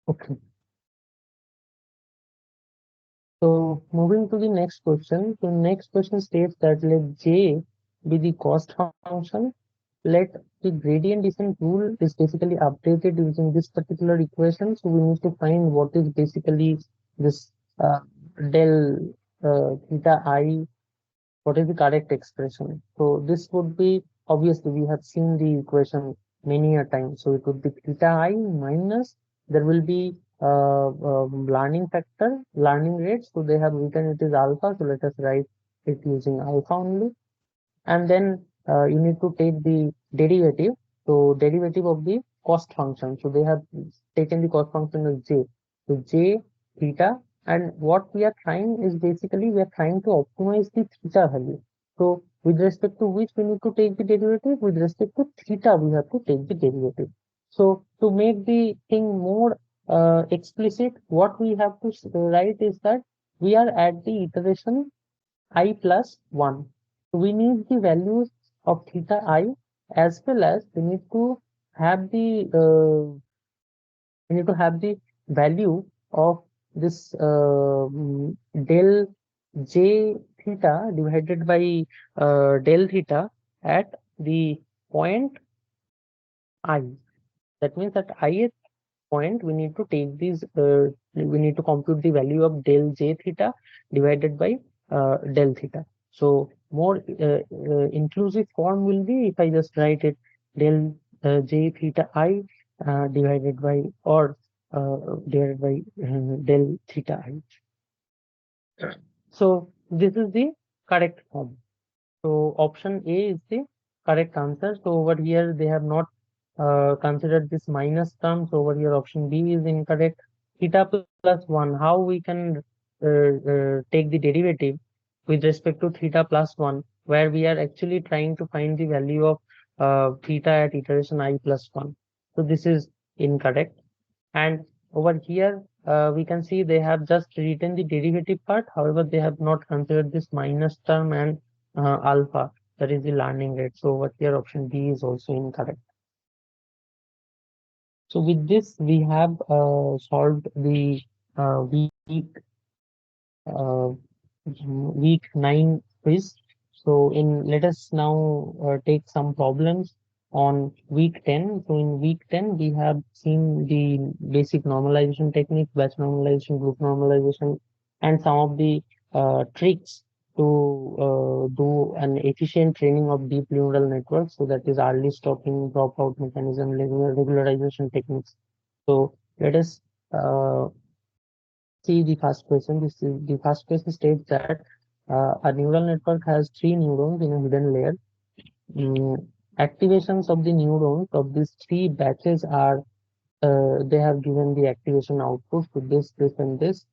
Okay. So moving to the next question. The next question states that let J be the cost function. Let the gradient descent rule is basically updated using this particular equation. So we need to find what is basically this del theta I, what is the correct expression. So this would be, obviously we have seen the equation many a time. So it would be theta I minus, there will be learning factor, learning rate. So they have written it is alpha. So let us write it using alpha only. And then you need to take the derivative. So derivative of the cost function. So they have taken the cost function as J. So J theta, and what we are trying is basically we are trying to optimize the theta value. So with respect to which we need to take the derivative, with respect to theta we have to take the derivative. So to make the thing more explicit, what we have to write is that we are at the iteration I plus 1. We need the values of theta I, as well as we need to have the value of this del j theta divided by del theta at the point I. That means at ith point we need to take these we need to compute the value of del j theta divided by del theta. So more inclusive form will be if I just write it del j theta I divided by del theta I. So this is the correct form. So option A is the correct answer. So over here they have not considered this minus term. So over here option B is incorrect. Theta plus 1, how we can take the derivative with respect to theta plus 1, where we are actually trying to find the value of theta at iteration I plus 1. So this is incorrect. And over here, we can see they have just written the derivative part. However, they have not considered this minus term and alpha, that is the learning rate. So over here, option B is also incorrect. So with this, we have solved the uh, week 9 quiz. So let us now take some problems on week 10. So in week 10, we have seen the basic normalization technique, batch normalization, group normalization, and some of the tricks to do an efficient training of deep neural networks. So that is early stopping, dropout mechanism, regularization techniques. So let us see the first question. The first question states that a neural network has 3 neurons in a hidden layer. Activations of the neurons of these 3 batches are they have given the activation output to this, and this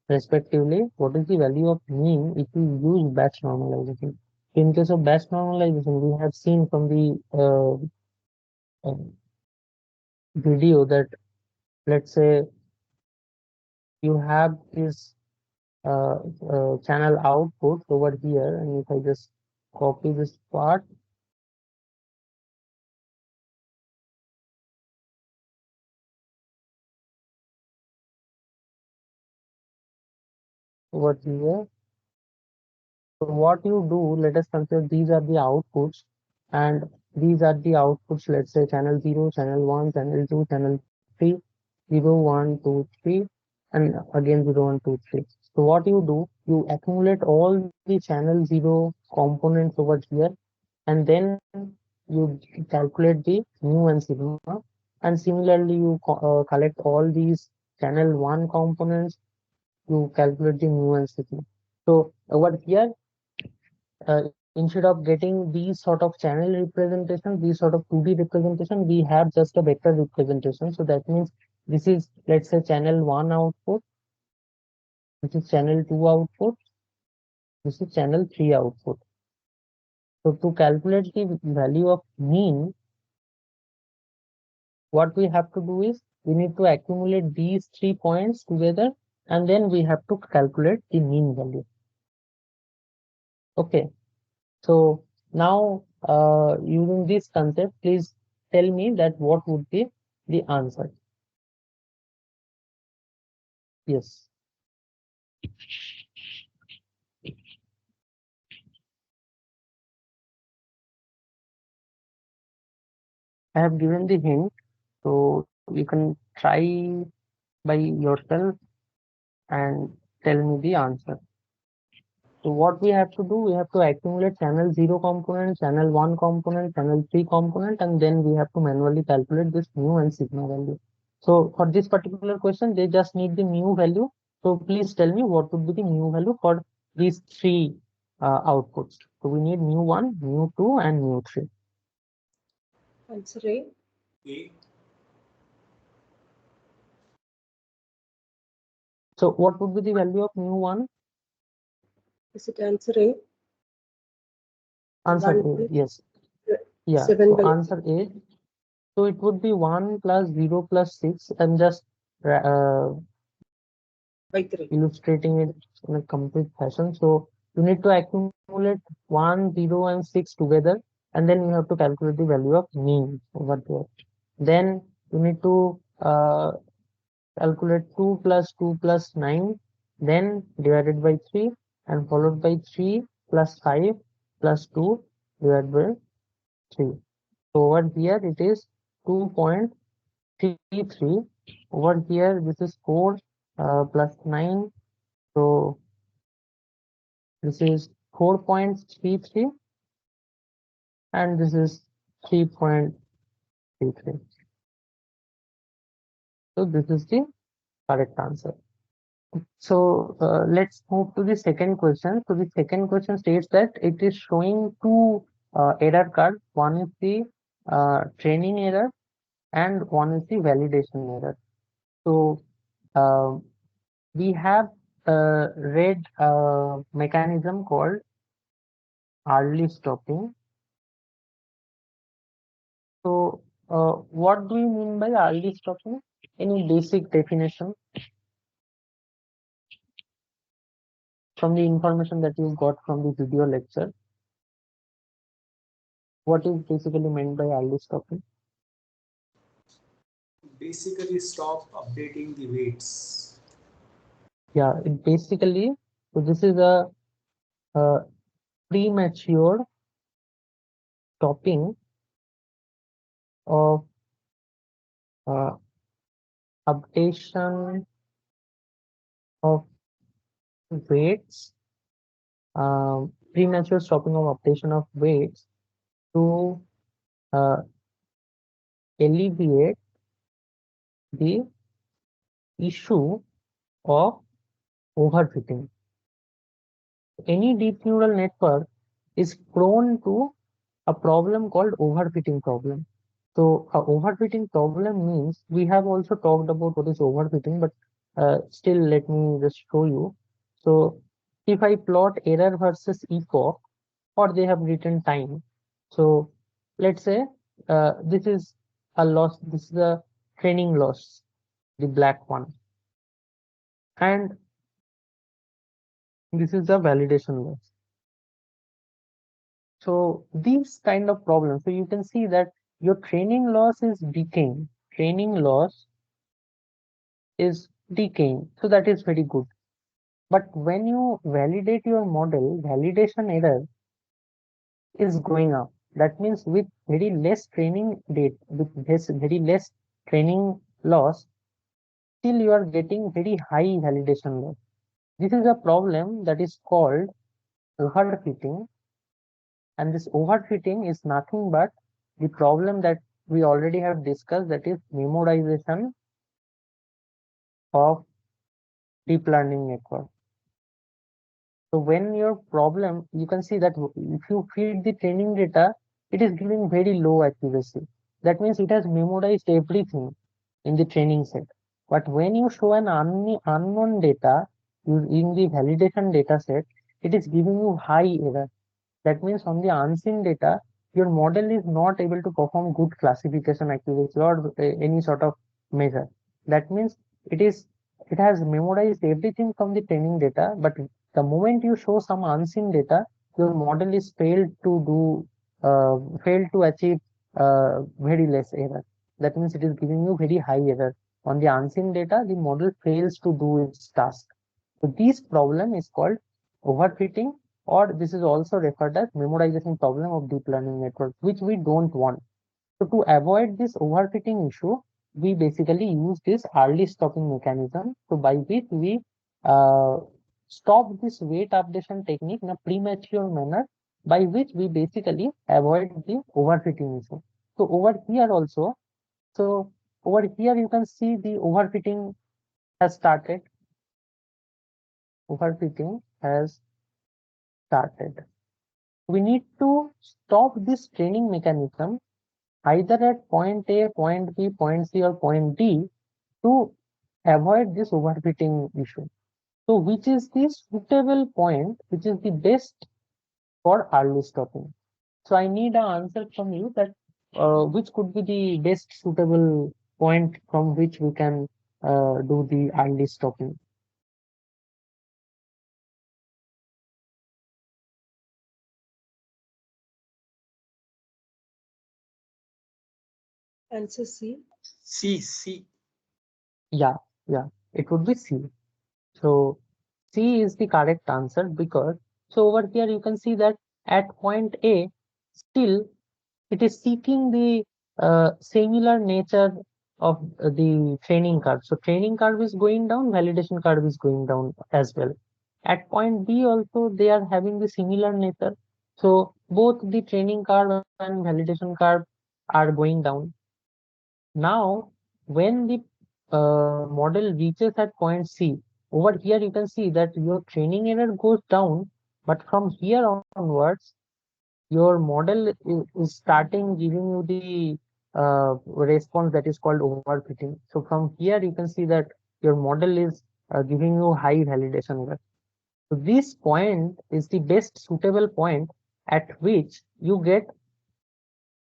respectively. What is the value of mean if you use batch normalization? In case of batch normalization, we have seen from the uh, video that, let's say, you have this channel output over here, and if I just copy this part over here. So what you do, let us consider these are the outputs, and these are the outputs, let's say channel 0, channel 1, channel 2, channel 3, 0, 1, 2, 3, and again 0, 1, 2, 3. So what you do, you accumulate all the channel 0 components over here, and then you calculate the mu and sigma, and similarly you collect all these channel 1 components, you calculate the mu and sigma. So over here, instead of getting these sort of channel representation, these sort of 2D representation, we have just a vector representation. So that means this is, let's say, channel 1 output, this is channel 2 output, this is channel 3 output. So to calculate the value of mean, what we have to do is we need to accumulate these 3 points together, and then we have to calculate the mean value. Okay, so now using this concept, please tell me that what would be the answer. Yes. I have given the hint, so you can try by yourself and tell me the answer. So what we have to do, we have to accumulate channel 0 component, channel 1 component, channel 3 component, and then we have to manually calculate this mu and sigma value. So for this particular question, they just need the mu value. So please tell me what would be the mu value for these 3 outputs. So we need mu1, mu2, and mu3. Answer A. A. So what would be the value of mu1? Is it answer A? Answer A, yes. Yeah, so answer A. So it would be 1 plus 0 plus 6. I'm just by 3. illustrating it in a complete fashion. So you need to accumulate 1, 0, and 6 together, and then you have to calculate the value of mean over there. Then you need to calculate 2 plus 2 plus 9, then divided by 3, and followed by 3 plus 5 plus 2 divided by 3. So over here it is 2.33. Over here this is 4 plus 9. So this is 4.33, and this is 3.33. So this is the correct answer. So let's move to the second question. So the second question states that it is showing 2 error cards. One is the training error, and one is the validation error. So we have read a mechanism called early stopping, what do you mean by early stopping? Any basic definition from the information that you got from the video lecture? What is basically meant by early stopping? Basically, stop updating the weights. Yeah, it basically, so this is a premature stopping of uh, updation of weights, premature stopping of updation of weights to uh, alleviate the issue of overfitting. Any deep neural network is prone to a problem called overfitting problem. So a overfitting problem means, we have also talked about what is overfitting, but still let me just show you. So if I plot error versus epoch, or they have written time. So let's say this is a loss, this is a training loss, the black one, and this is the validation loss. So these kind of problems, so you can see that your training loss is decaying. Training loss is decaying. So that is very good. But when you validate your model, validation error is going up. That means with very less training data, with very less training loss, still you are getting very high validation loss. This is a problem that is called overfitting. And this overfitting is nothing but the problem that we already have discussed, that is memorization of deep learning network. So when your problem, you can see that if you feed the training data, it is giving very low accuracy. That means it has memorized everything in the training set. But when you show an unknown data in the validation data set, it is giving you high error. That means on the unseen data, your model is not able to perform good classification accuracy or any sort of measure. That means it is it has memorized everything from the training data, but the moment you show some unseen data, your model is failed to achieve very less error. That means it is giving you very high error. On the unseen data, the model fails to do its task. So this problem is called overfitting, or this is also referred as memorization problem of deep learning network, which we don't want. So to avoid this overfitting issue, we basically use this early stopping mechanism, so by which we uh, stop this weight updation technique in a premature manner, by which we basically avoid the overfitting issue. So over here also, so over here you can see the overfitting has started. Overfitting has started. We need to stop this training mechanism either at point A, point B, point C, or point D to avoid this overfitting issue. So which is the suitable point, which is the best for early stopping? So I need an answer from you that which could be the best suitable point from which we can do the early stopping. Answer C. C. Yeah, it would be C. So C is the correct answer, because so over here you can see that at point A, still it is seeking the similar nature of the training curve. So training curve is going down, validation curve is going down as well. At point B also they are having the similar nature. So both the training curve and validation curve are going down. Now, when the model reaches at point C, over here you can see that your training error goes down, but from here onwards, your model is starting giving you the response that is called overfitting. So from here you can see that your model is giving you high validation error. So this point is the best suitable point at which you get,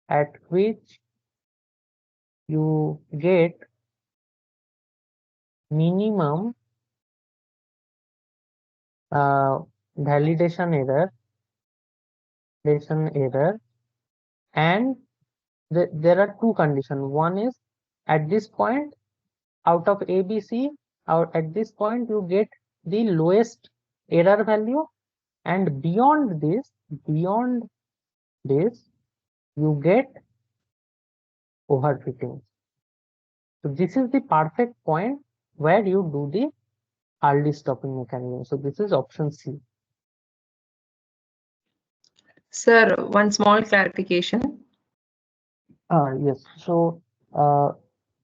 at which you get minimum validation error, and there are two conditions. One is at this point, out of ABC, out at this point you get the lowest error value, and beyond this, you get overfitting. So this is the perfect point where you do the early stopping mechanism. So this is option C. Sir, one small clarification. Yes. So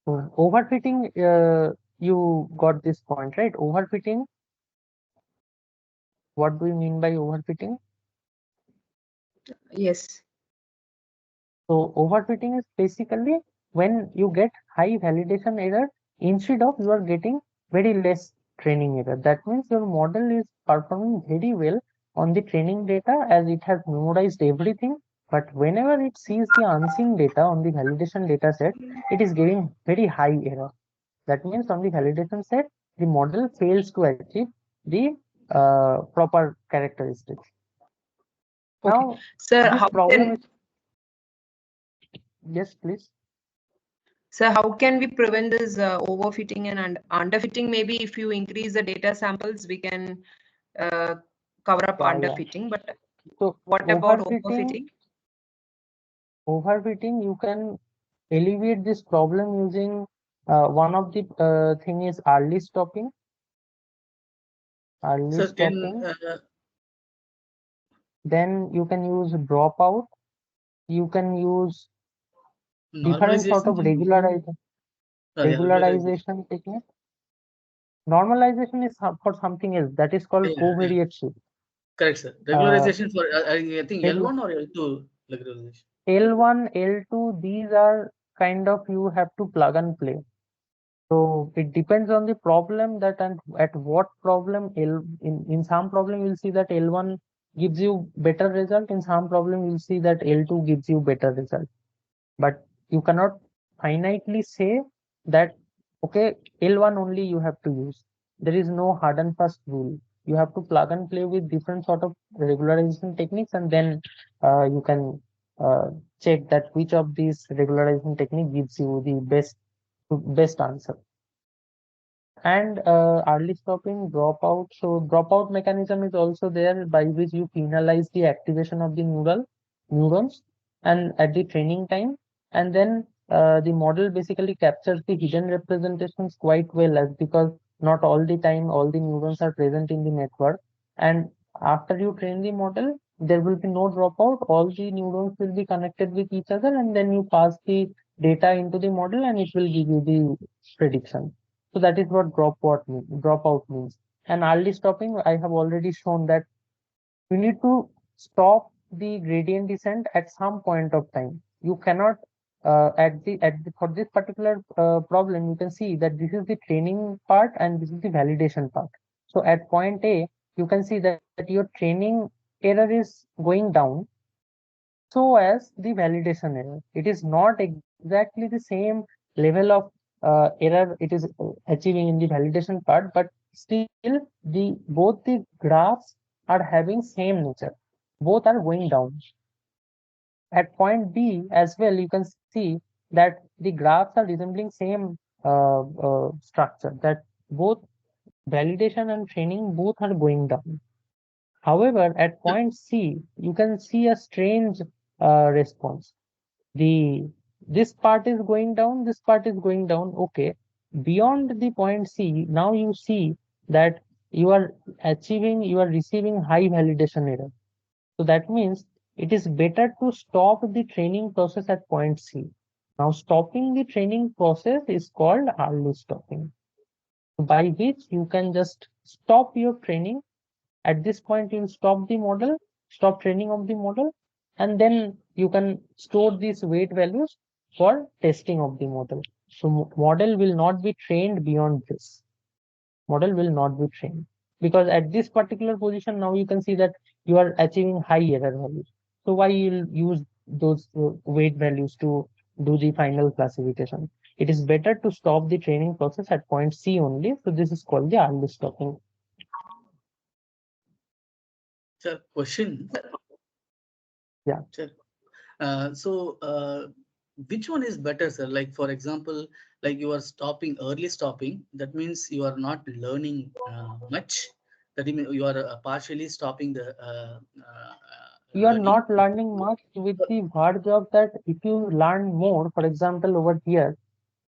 overfitting, you got this point, right? Overfitting. What do you mean by overfitting? Yes. So overfitting is basically when you get high validation error instead of you are getting very less training error. That means your model is performing very well on the training data as it has memorized everything. But whenever it sees the unseen data on the validation data set, it is giving very high error. That means on the validation set, the model fails to achieve the proper characteristics. Okay. Now, Sir, this how problem can is, yes, please. Sir, how can we prevent this overfitting and underfitting? Maybe if you increase the data samples, we can cover up Yeah. underfitting. But So what about overfitting? Overfitting, you can alleviate this problem using one of the thing is early stopping. Sir, Then you can use dropout. You can use different sort of normalization. regularization technique. Normalization is for something else that is called covariate shift. Correct, sir. Regularization for I think L1 or L2 regularization. L1, L2, these are kind of you have to plug and play. So it depends on the problem that and at what problem in some problem you'll see that L1 gives you better result. In some problem you'll see that L2 gives you better result. But you cannot finitely say that okay, L1 only you have to use. There is no hard and fast rule. You have to plug and play with different sort of regularization techniques, and then you can check that which of these regularization technique gives you the best answer. And early stopping, dropout. So dropout mechanism is also there by which you penalize the activation of the neurons and at the training time. And then the model basically captures the hidden representations quite well as because not all the time all the neurons are present in the network. And after you train the model, there will be no dropout. All the neurons will be connected with each other, and then you pass the data into the model and it will give you the prediction. So that is what dropout means. And early stopping, I have already shown that you need to stop the gradient descent at some point of time. You cannot for this particular problem, you can see that this is the training part and this is the validation part. So at point A, you can see that your training error is going down, so as the validation error. It is not exactly the same level of error it is achieving in the validation part, but still the both the graphs are having same nature. Both are going down. At point B as well, you can see that the graphs are resembling same structure, that both validation and training both are going down. However, at point C, you can see a strange response. This part is going down, this part is going down. Okay. Beyond the point C, now you see that you are receiving high validation error. So that means it is better to stop the training process at point C. Now stopping the training process is called early stopping, by which you can just stop your training. At this point, you'll stop training of the model, and then you can store these weight values for testing of the model. So model will not be trained beyond this. Model will not be trained because at this particular position, now you can see that you are achieving high error values. So why you'll use those weight values to do the final classification. It is better to stop the training process at point C only. So this is called the early stopping. Sir, question. Yeah. Sir. Which one is better, sir? Like, for example, like you are stopping, early stopping, that means you are not learning much. That means you are partially stopping the You are learning. not learning much with the word job that if you learn more, for example, over here,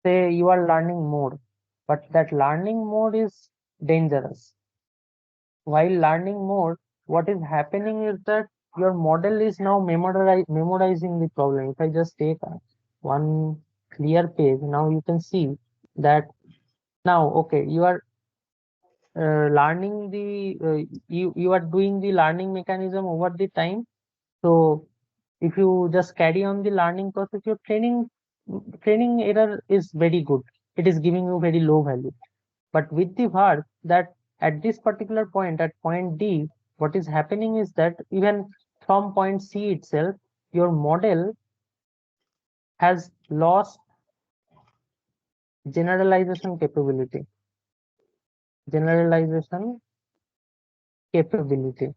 say you are learning more, but that learning more is dangerous. While learning more, what is happening is that your model is now memorizing the problem. If I just take one clear page, now you can see that now, okay, you are learning the, you are doing the learning mechanism over the time. So if you just carry on the learning process, your training error is very good. It is giving you very low value. But with the VAR, that at this particular point, at point D, what is happening is that even from point C itself, your model has lost generalization capability. Generalization capability.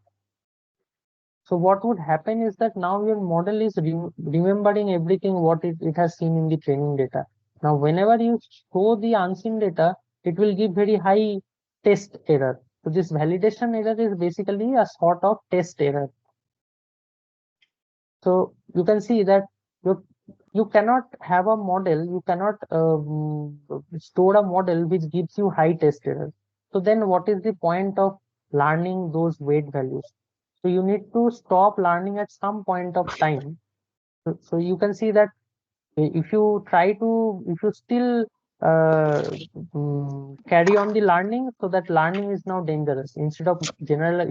So what would happen is that now your model is remembering everything what it has seen in the training data. Now, whenever you show the unseen data, it will give very high test error. So this validation error is basically a sort of test error. So you can see that you cannot have a model, you cannot store a model which gives you high test error. So then what is the point of learning those weight values? So you need to stop learning at some point of time. So you can see that if you still carry on the learning, so that learning is now dangerous. Instead of getting a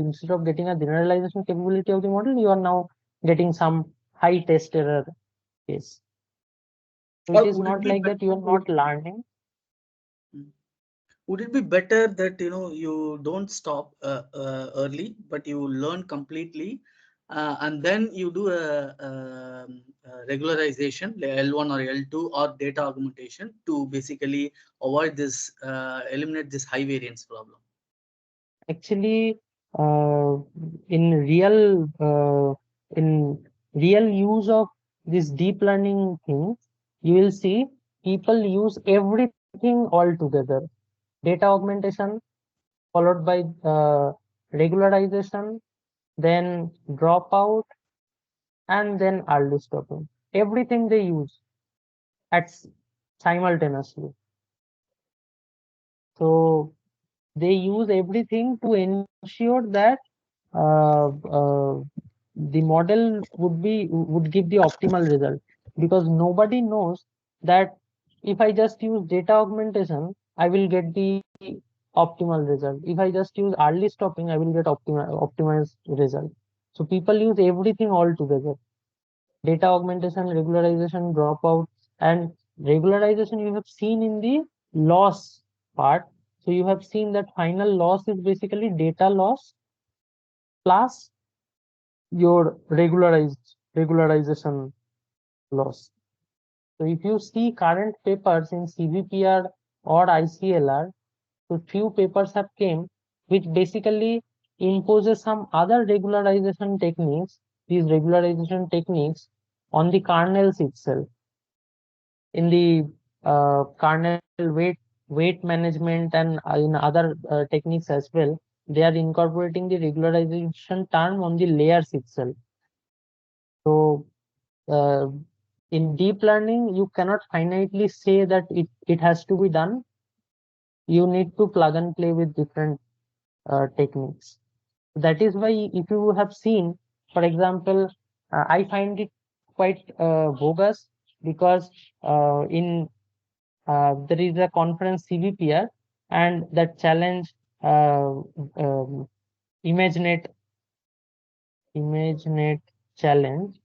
generalization capability of the model, you are now getting some high test error case. So it is not like that you are not learning. Would it be better that you don't stop early, but you learn completely, and then you do a regularization, like L1 or L2 or data augmentation to basically avoid this, eliminate this high variance problem? Actually, in real use of this deep learning thing, you will see people use everything all together. Data augmentation followed by regularization, then dropout, and then early stopping. Everything they use at simultaneously. So they use everything to ensure that the model would give the optimal result, because nobody knows that if I just use data augmentation, I will get the optimal result. If I just use early stopping, I will get optimized result. So people use everything all together: data augmentation, regularization, dropout. And regularization you have seen in the loss part. So you have seen that final loss is basically data loss plus your regularization loss. So if you see current papers in CVPR or ICLR, so few papers have came which basically imposes some other regularization techniques, these regularization techniques on the kernels itself. In the kernel weight management and in other techniques as well, they are incorporating the regularization term on the layers itself. So in deep learning, you cannot finitely say that it has to be done. You need to plug and play with different techniques. That is why if you have seen, for example, I find it quite bogus, because in there is a conference CVPR, and that challenge ImageNet challenge.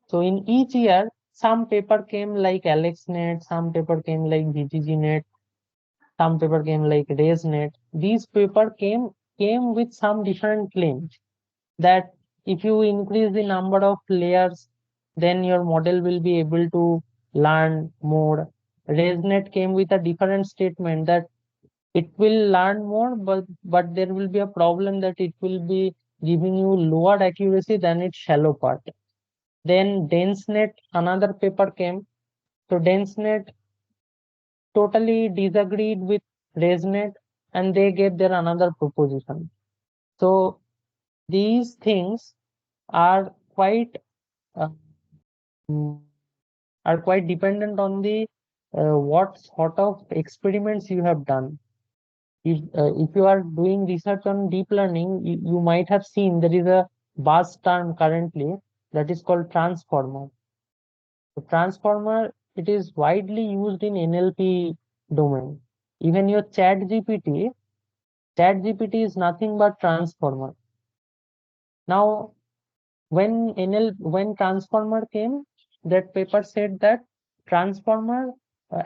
So in each year, some paper came like AlexNet, some paper came like VGGNet, some paper came like RaceNet. These paper came with some different claims that if you increase the number of layers then your model will be able to learn more. ResNet came with a different statement that it will learn more, but there will be a problem that it will be giving you lower accuracy than its shallow part. Then DenseNet, another paper came. So DenseNet totally disagreed with ResNet and they gave their another proposition. So these things are quite uh, dependent on the what sort of experiments you have done. If you are doing research on deep learning, you might have seen there is a buzz term currently that is called transformer. So transformer, it is widely used in NLP domain. Even your ChatGPT is nothing but transformer. Now, when transformer came, that paper said that transformer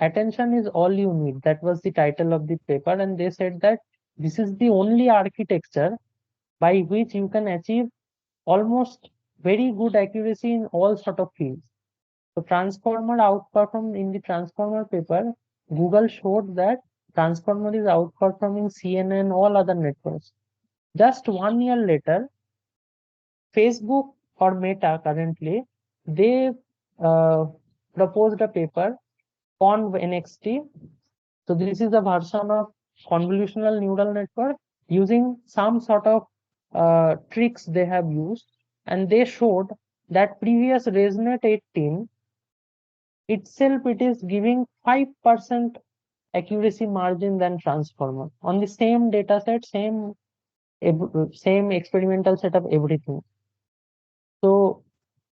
attention is all you need. That was the title of the paper, and they said that this is the only architecture by which you can achieve almost very good accuracy in all sort of fields. So transformer outperformed in the transformer paper. Google showed that transformer is outperforming CNN, all other networks. Just 1 year later, Facebook or Meta currently, they proposed a paper, ConvNXT. So this is a version of convolutional neural network using some sort of tricks they have used, and they showed that previous ResNet 18 itself, it is giving 5% accuracy margin than transformer on the same data set, same experimental setup, everything. So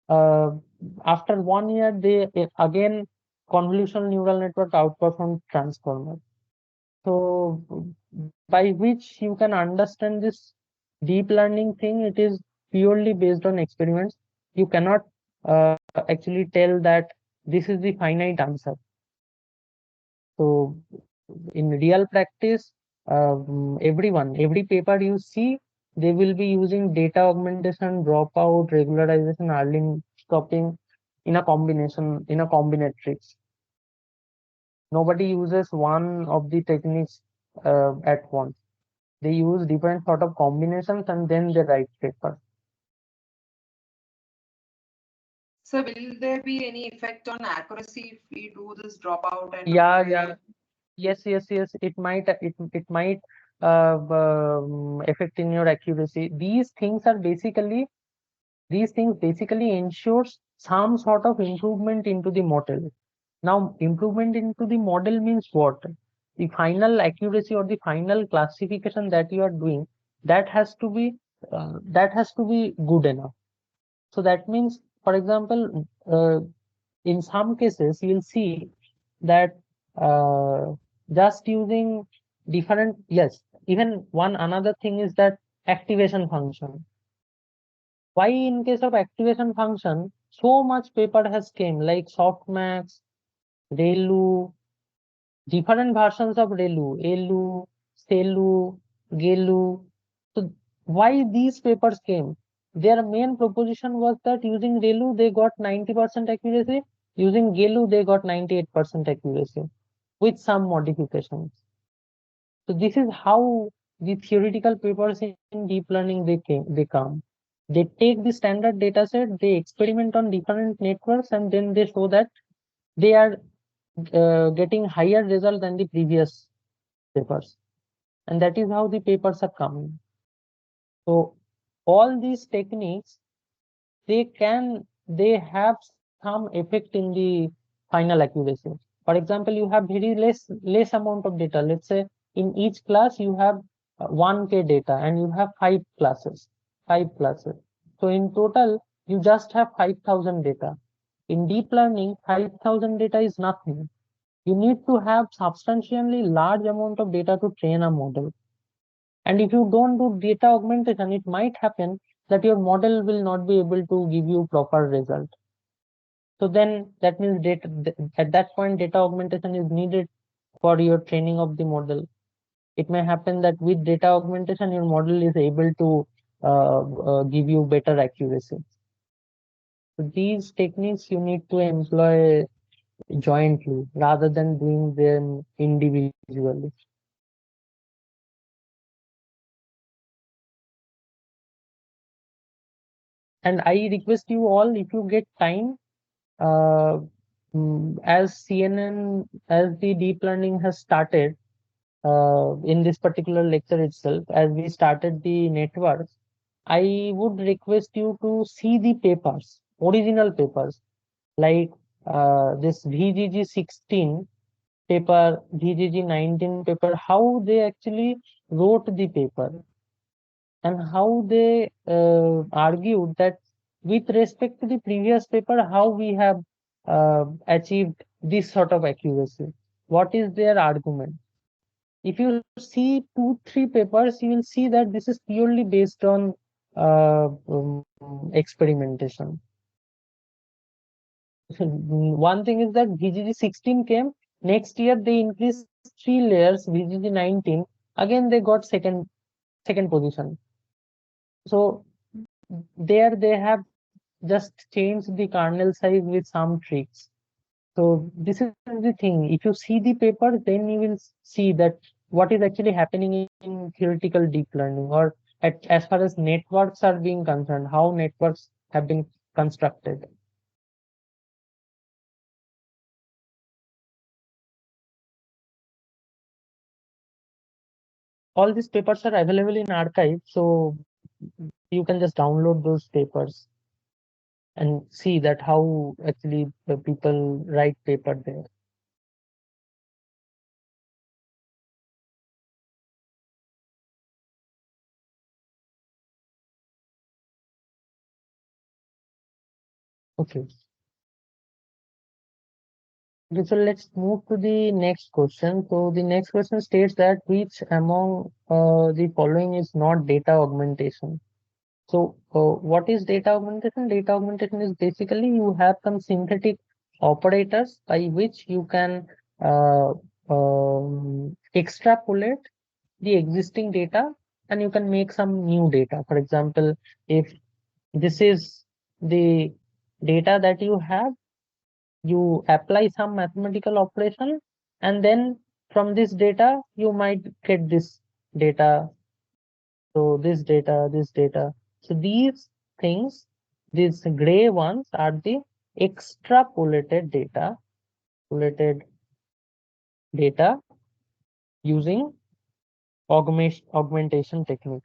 after 1 year, they again convolutional neural network outperformed transformer. So by which you can understand this deep learning thing, it is purely based on experiments. You cannot actually tell that this is the finite answer. So in real practice, every paper you see, they will be using data augmentation, dropout, regularization, early stopping in a combinatorics. Nobody uses one of the techniques at once. They use different sort of combinations and then they write paper. So will there be any effect on accuracy if we do this dropout and Yeah. Yes. It might affect in your accuracy. These things basically ensures some sort of improvement into the model. Now, improvement into the model means what? The final accuracy or the final classification that you are doing, that has to be good enough. So that means, for example, in some cases, you'll see that just using different, yes, even one another thing is that activation function. Why in case of activation function, so much paper has came like softmax, ReLU, different versions of ReLU, ELU, SELU, GELU. So why these papers came? Their main proposition was that using ReLU they got 90% accuracy, using GELU they got 98% accuracy with some modifications. So this is how the theoretical papers in deep learning they come. They take the standard data set, they experiment on different networks, and then they show that they are getting higher result than the previous papers. And that is how the papers are coming. So all these techniques, they have some effect in the final accuracy. For example, you have very less amount of data. Let's say in each class you have 1K data and you have 5 classes. So in total, you just have 5,000 data. In deep learning, 5,000 data is nothing. You need to have substantially large amount of data to train a model. And if you don't do data augmentation, it might happen that your model will not be able to give you proper result. So then that means at that point, data augmentation is needed for your training of the model. It may happen that with data augmentation, your model is able to give you better accuracy. So these techniques you need to employ jointly rather than doing them individually. And I request you all, if you get time, as CNN, as the deep learning has started in this particular lecture itself, as we started the networks, I would request you to see the papers, original papers, like this VGG16 paper, VGG19 paper, how they actually wrote the paper and how they argued that with respect to the previous paper, how we have achieved this sort of accuracy. What is their argument? If you see 2-3 papers, you will see that this is purely based on experimentation. One thing is that VGG16 came, next year they increased 3 layers, VGG19, again they got second position. So there they have just changed the kernel size with some tricks. So this is the thing. If you see the paper, then you will see that what is actually happening in theoretical deep learning, or as far as networks are being concerned, how networks have been constructed. All these papers are available in archive, so you can just download those papers and see that how actually the people write paper there. Okay. Okay, so let's move to the next question. So the next question states that which among the following is not data augmentation? So what is data augmentation? Data augmentation is basically you have some synthetic operators by which you can extrapolate the existing data and you can make some new data. For example, if this is the data that you have, you apply some mathematical operation, and then from this data you might get this data. So this data. So these things, these gray ones are the extrapolated data using augmentation technique.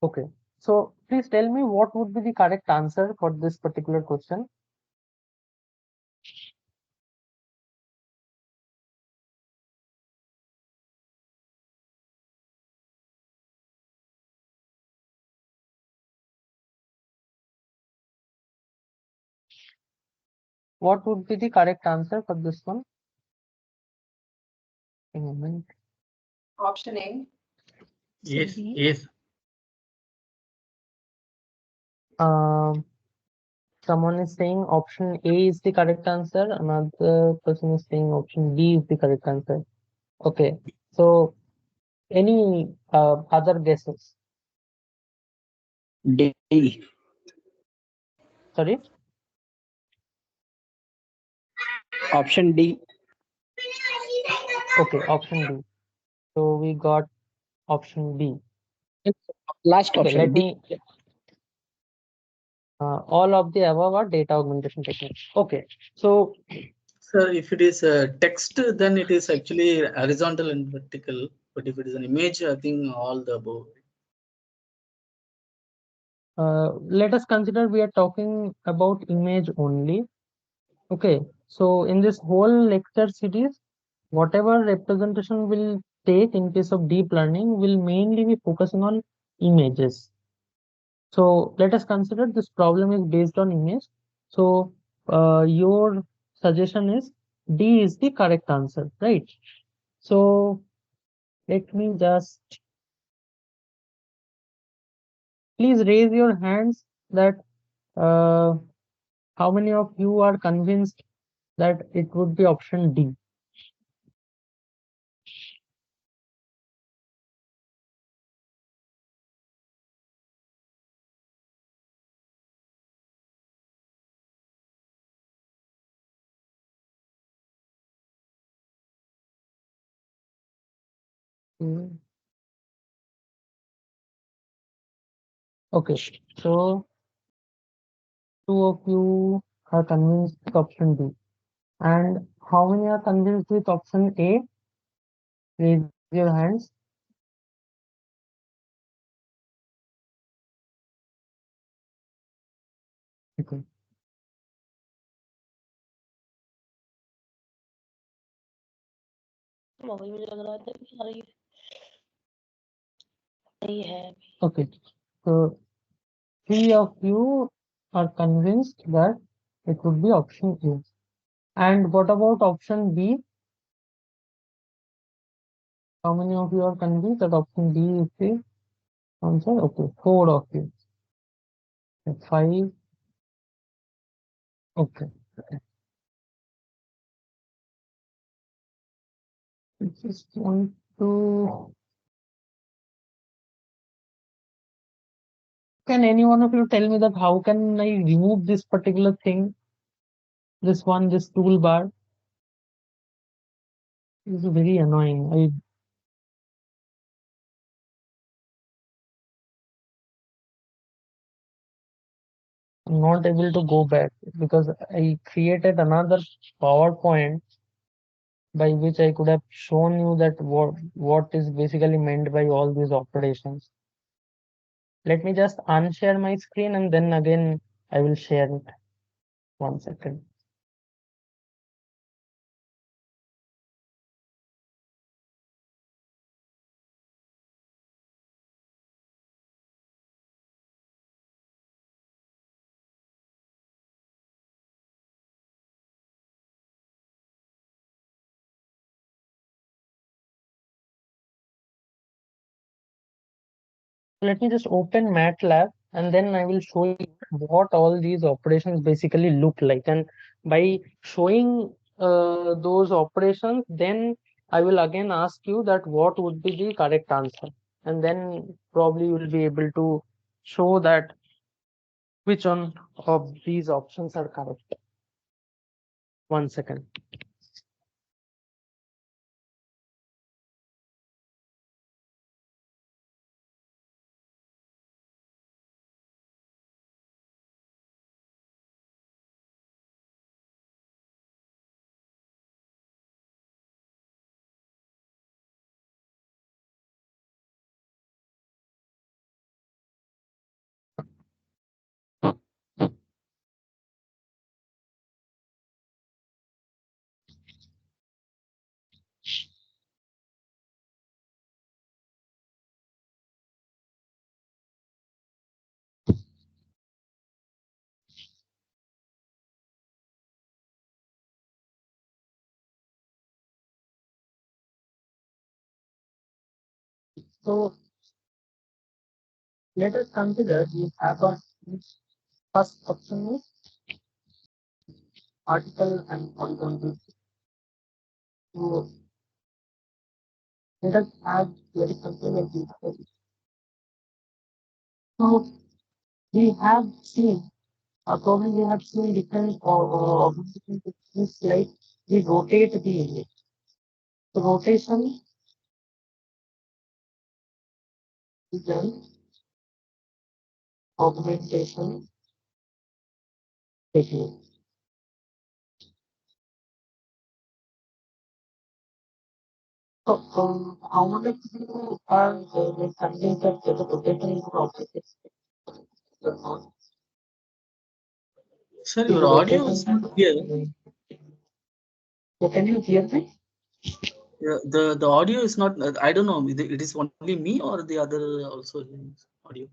Okay, so please tell me what would be the correct answer for this particular question. What would be the correct answer for this one? A moment. Option A. Yes, yes. Someone is saying option A is the correct answer. Another person is saying option B is the correct answer. Okay, so any other guesses? D. Sorry? Option D. Okay, option D. So we got option B. Last Okay, option let D. me. All of the above are data augmentation techniques. Okay, so. Sir, if it is text, then it is actually horizontal and vertical. But if it is an image, I think all the above. Let us consider we are talking about image only. Okay, so in this whole lecture series, whatever representation will take in case of deep learning will mainly be focusing on images. So let us consider this problem is based on image. So your suggestion is D is the correct answer, right? So let me just, please raise your hands that how many of you are convinced that it would be option D? Mm. Okay, so 2 of you are convinced with option B. And how many are convinced with option A? Raise your hands. Okay. Okay, so 3 of you are convinced that it would be option A. And what about option B? How many of you are convinced that option B is the answer? Okay, 4 of you. 5. Okay. I just want to. Can any one of you tell me that how can I remove this particular thing? This toolbar is very annoying. I'm not able to go back because I created another PowerPoint by which I could have shown you that what is basically meant by all these operations. Let me just unshare my screen and then again I will share it. 1 second. Let me just open MATLAB and then I will show you what all these operations basically look like. And by showing those operations, then I will again ask you that what would be the correct answer. And then probably you will be able to show that which one of these options are correct. 1 second. So let us consider we have a first option is article and content. So let us add very something like this. So we have seen, probably we have seen different organization techniques like we rotate the image. So rotation is an augmentation technique. So how many of you are convinced that the rotation is an augmentation? Sir, your audio is not clear. So can you hear me? The audio is not. I don't know. It is only me or the other also audio.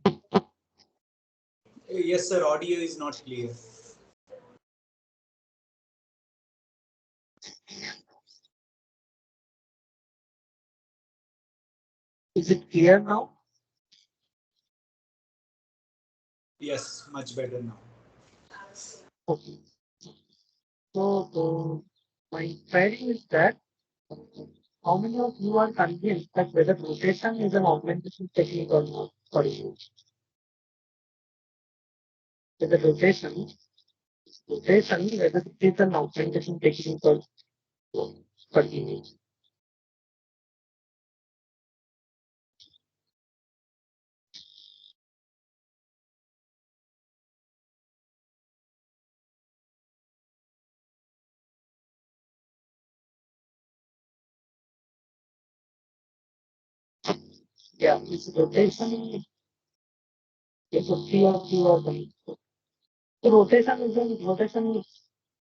Yes, sir. Audio is not clear. Is it clear now? Yes, much better now. Okay. So my query is that how many of you are convinced that whether rotation is an augmentation technique or not for you? Whether rotation, whether it is an augmentation technique or for you. Yeah, this rotation is a free of two of them. So rotation is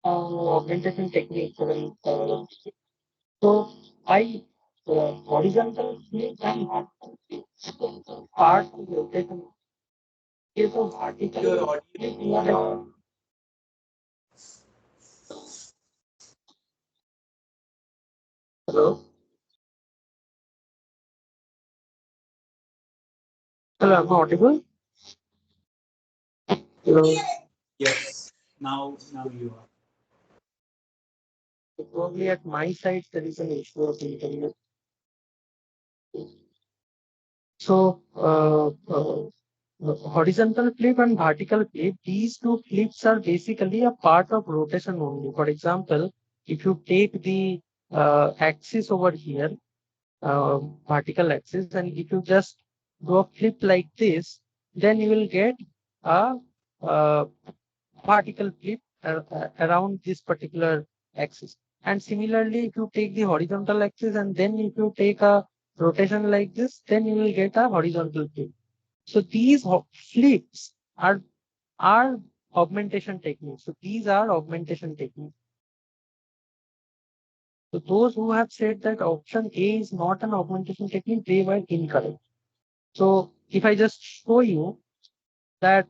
augmentation technique. So I horizontal flip and vertical flip. Part of rotation is a vertical Your audio. flip. You are hello. Hello, am I audible? Hello. Yes. Now you are. Probably at my side there is an issue of internet. So horizontal flip and vertical flip, these two flips are basically a part of rotation only. For example, if you take the axis over here, vertical axis, and if you just do a flip like this, then you will get a uh, vertical flip around this particular axis. And similarly, if you take the horizontal axis and then if you take a rotation like this, then you will get a horizontal flip. So these flips are augmentation techniques. So these are augmentation techniques. So those who have said that option A is not an augmentation technique, they were incorrect. So if I just show you that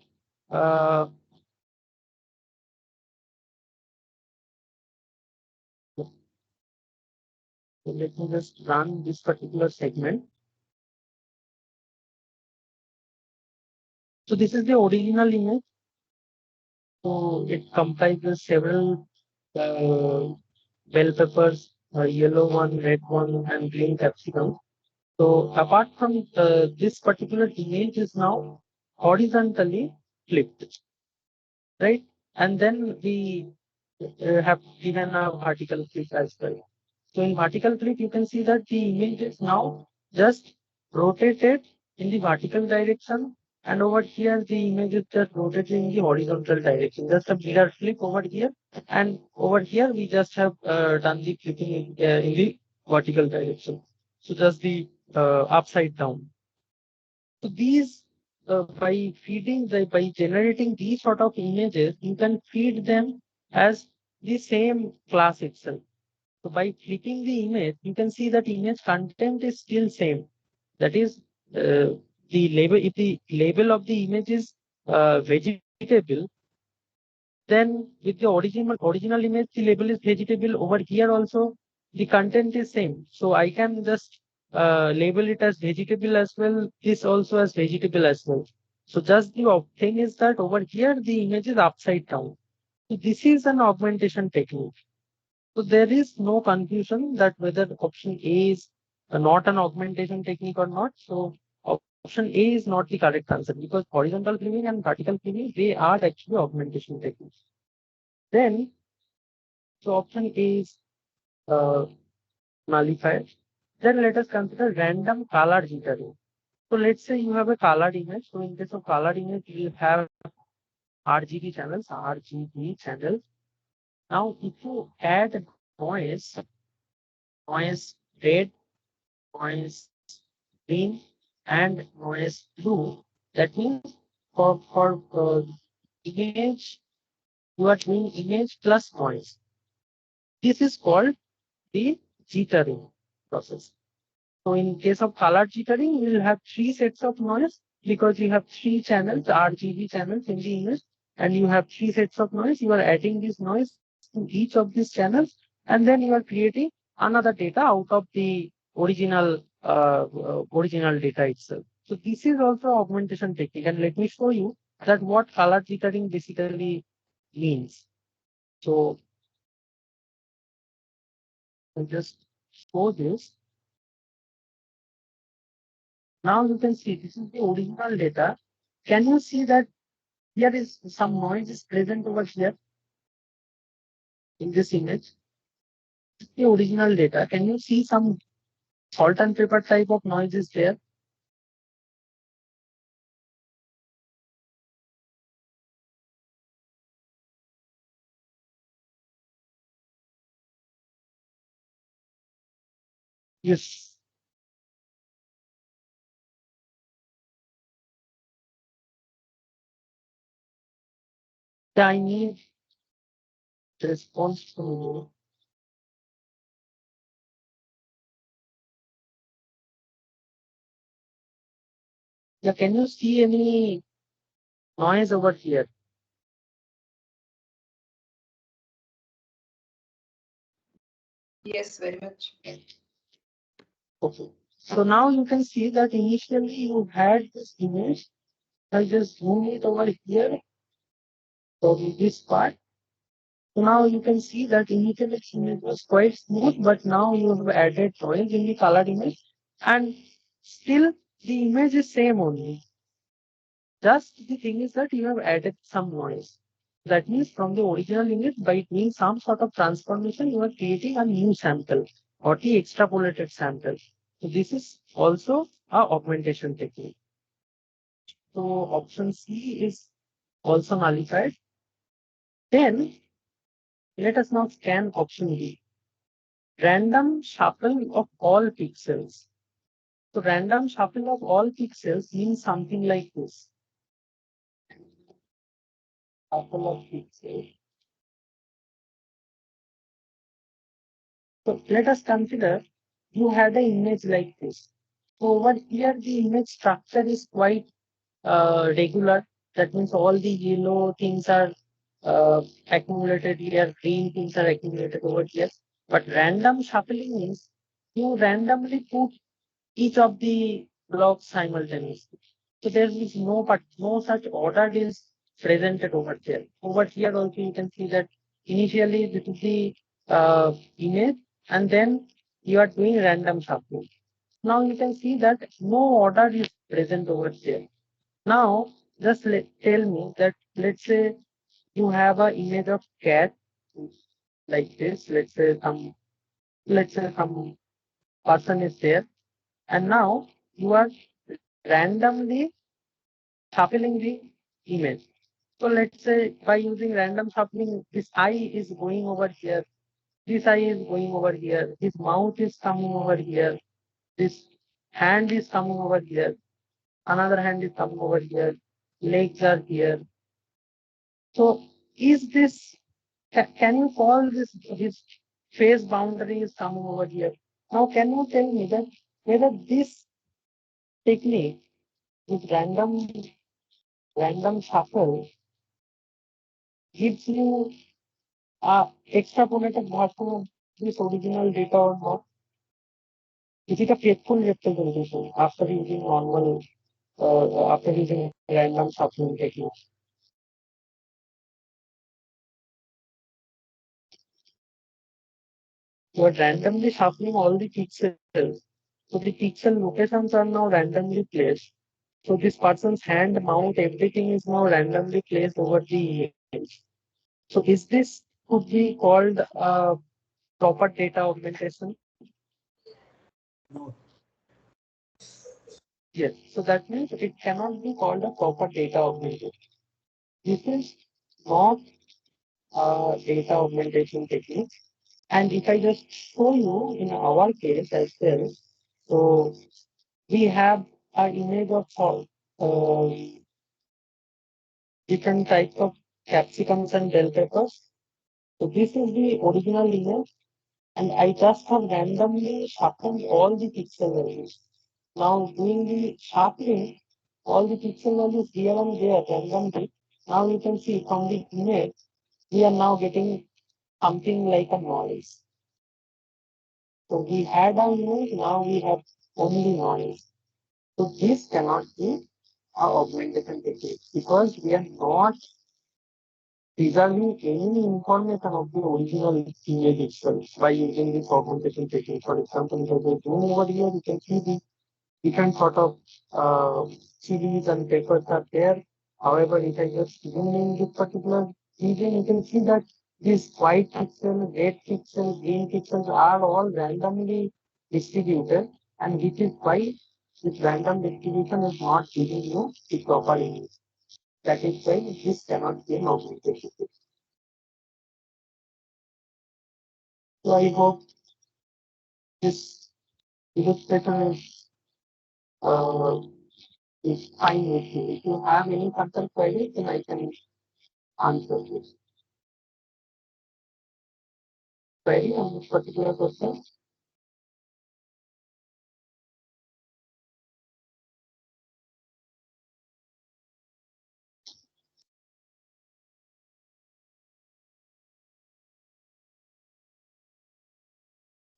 uh, let me just run this particular segment. So this is the original image. So it comprises several bell peppers, yellow one, red one, and green capsicum. So apart from this particular image is now horizontally flipped, right? And then we have given a vertical flip as well. So in vertical flip, you can see that the image is now just rotated in the vertical direction. And over here, the image is just rotated in the horizontal direction. Just a mirror flip over here. And over here, we just have done the flipping in the vertical direction. So just the upside down. So these, by generating these sort of images, you can feed them as the same class itself. So by flipping the image, you can see that image content is still same. That is, the label. If the label of the image is vegetable, then with the original image, the label is vegetable. Over here also, the content is same. So I can just label it as vegetable as well. This also as vegetable as well. So just the thing is that over here the image is upside down. So this is an augmentation technique. So there is no confusion that whether option A is not an augmentation technique or not. So option A is not the correct answer because horizontal flipping and vertical flipping, they are actually augmentation techniques. Then, so option A is uh, nullified. Then let us consider random color jittering. So let's say you have a colored image. So in case of colored image, you have RGB channels. Now, if you add noise red, noise green, and noise blue, that means for image, you are doing image plus noise. This is called the jittering process. So in case of color jittering, you will have three sets of noise because you have three channels, RGB channels in the image, and you have three sets of noise. You are adding this noise to each of these channels, and then you are creating another data out of the original data itself. So this is also augmentation technique, and let me show you that what color jittering basically means. So I'll just show this. Now you can see this is the original data. Can you see that here is some noise is present over here in this image? This is the original data. Can you see some salt and pepper type of noise is there? Yes. Yeah, I need response from you. Yeah, can you see any noise over here? Yes, very much. Okay. So now you can see that initially you had this image. I just zoom it over here. So this part. So now you can see that initially the image was quite smooth, but now you have added noise in the colored image, and still the image is same only. Just the thing is that you have added some noise. That means from the original image, by doing some sort of transformation, you are creating a new sample or the extrapolated sample. So this is also a augmentation technique. So option C is also nullified. Then let us now scan option D. Random shuffle of all pixels. So random shuffle of all pixels means something like this. Shuffle of pixels. So let us consider you had an image like this. So over here, the image structure is quite regular. That means all the yellow things are accumulated here, green things are accumulated over here. But random shuffling means you randomly put each of the blocks simultaneously. So there is no such order is presented over there. Over here also you can see that initially this is the image, and then you are doing random shuffling. Now you can see that no order is present over there. Now just tell me that, let's say you have an image of cat like this. Let's say some person is there, and now you are randomly shuffling the image. So let's say by using random shuffling, this eye is going over here, this eye is going over here, this mouth is coming over here, this hand is coming over here, another hand is coming over here, legs are here. So is this, can you call this his face boundary is coming over here? Now can you tell me that whether this technique with random shuffle gives you extrapolated version of this original data or not? Is it a faithful representation after using random shuffling technique? You are randomly shuffling all the pixels. So the pixel locations are now randomly placed. So this person's hand, mouth, everything is now randomly placed over the image. So is this could be called proper data augmentation? No. Yes. So that means it cannot be called a proper data augmentation. This is not a data augmentation technique. And if I just show you in our case as well, so we have an image of different types of capsicums and bell peppers. So this is the original image, and I just have randomly shuffled all the pixel values. Now doing the shuffling, all the pixel values here and there randomly. Now you can see from the image, we are now getting something like a noise. So we had a image, now we have only noise. So this cannot be a augmentation technique because we are not preserving any information of the original image itself by using this augmentation technique. For example, if I go zoom over here, you can see the different sort of chilies and peppers are there. However, if I just zoom in this particular region, you can see that these white pixels, red pixels, green pixels are all randomly distributed, and which is why this random distribution is not giving you the proper image. That is why this cannot be an augmentation. So I hope this illustration uh, is fine with you. If you have any further queries, then I can answer this query on this particular question.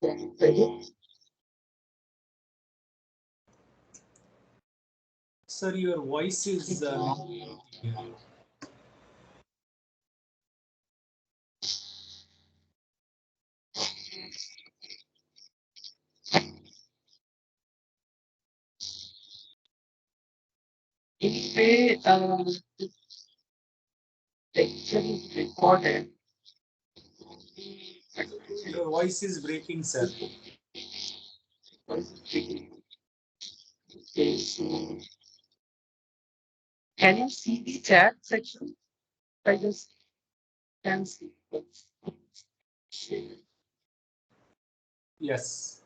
Then query. Sir, your voice is not clear. If a lecture is recorded, Your voice is breaking, sir. can you see the chat section? I just can see. Yes.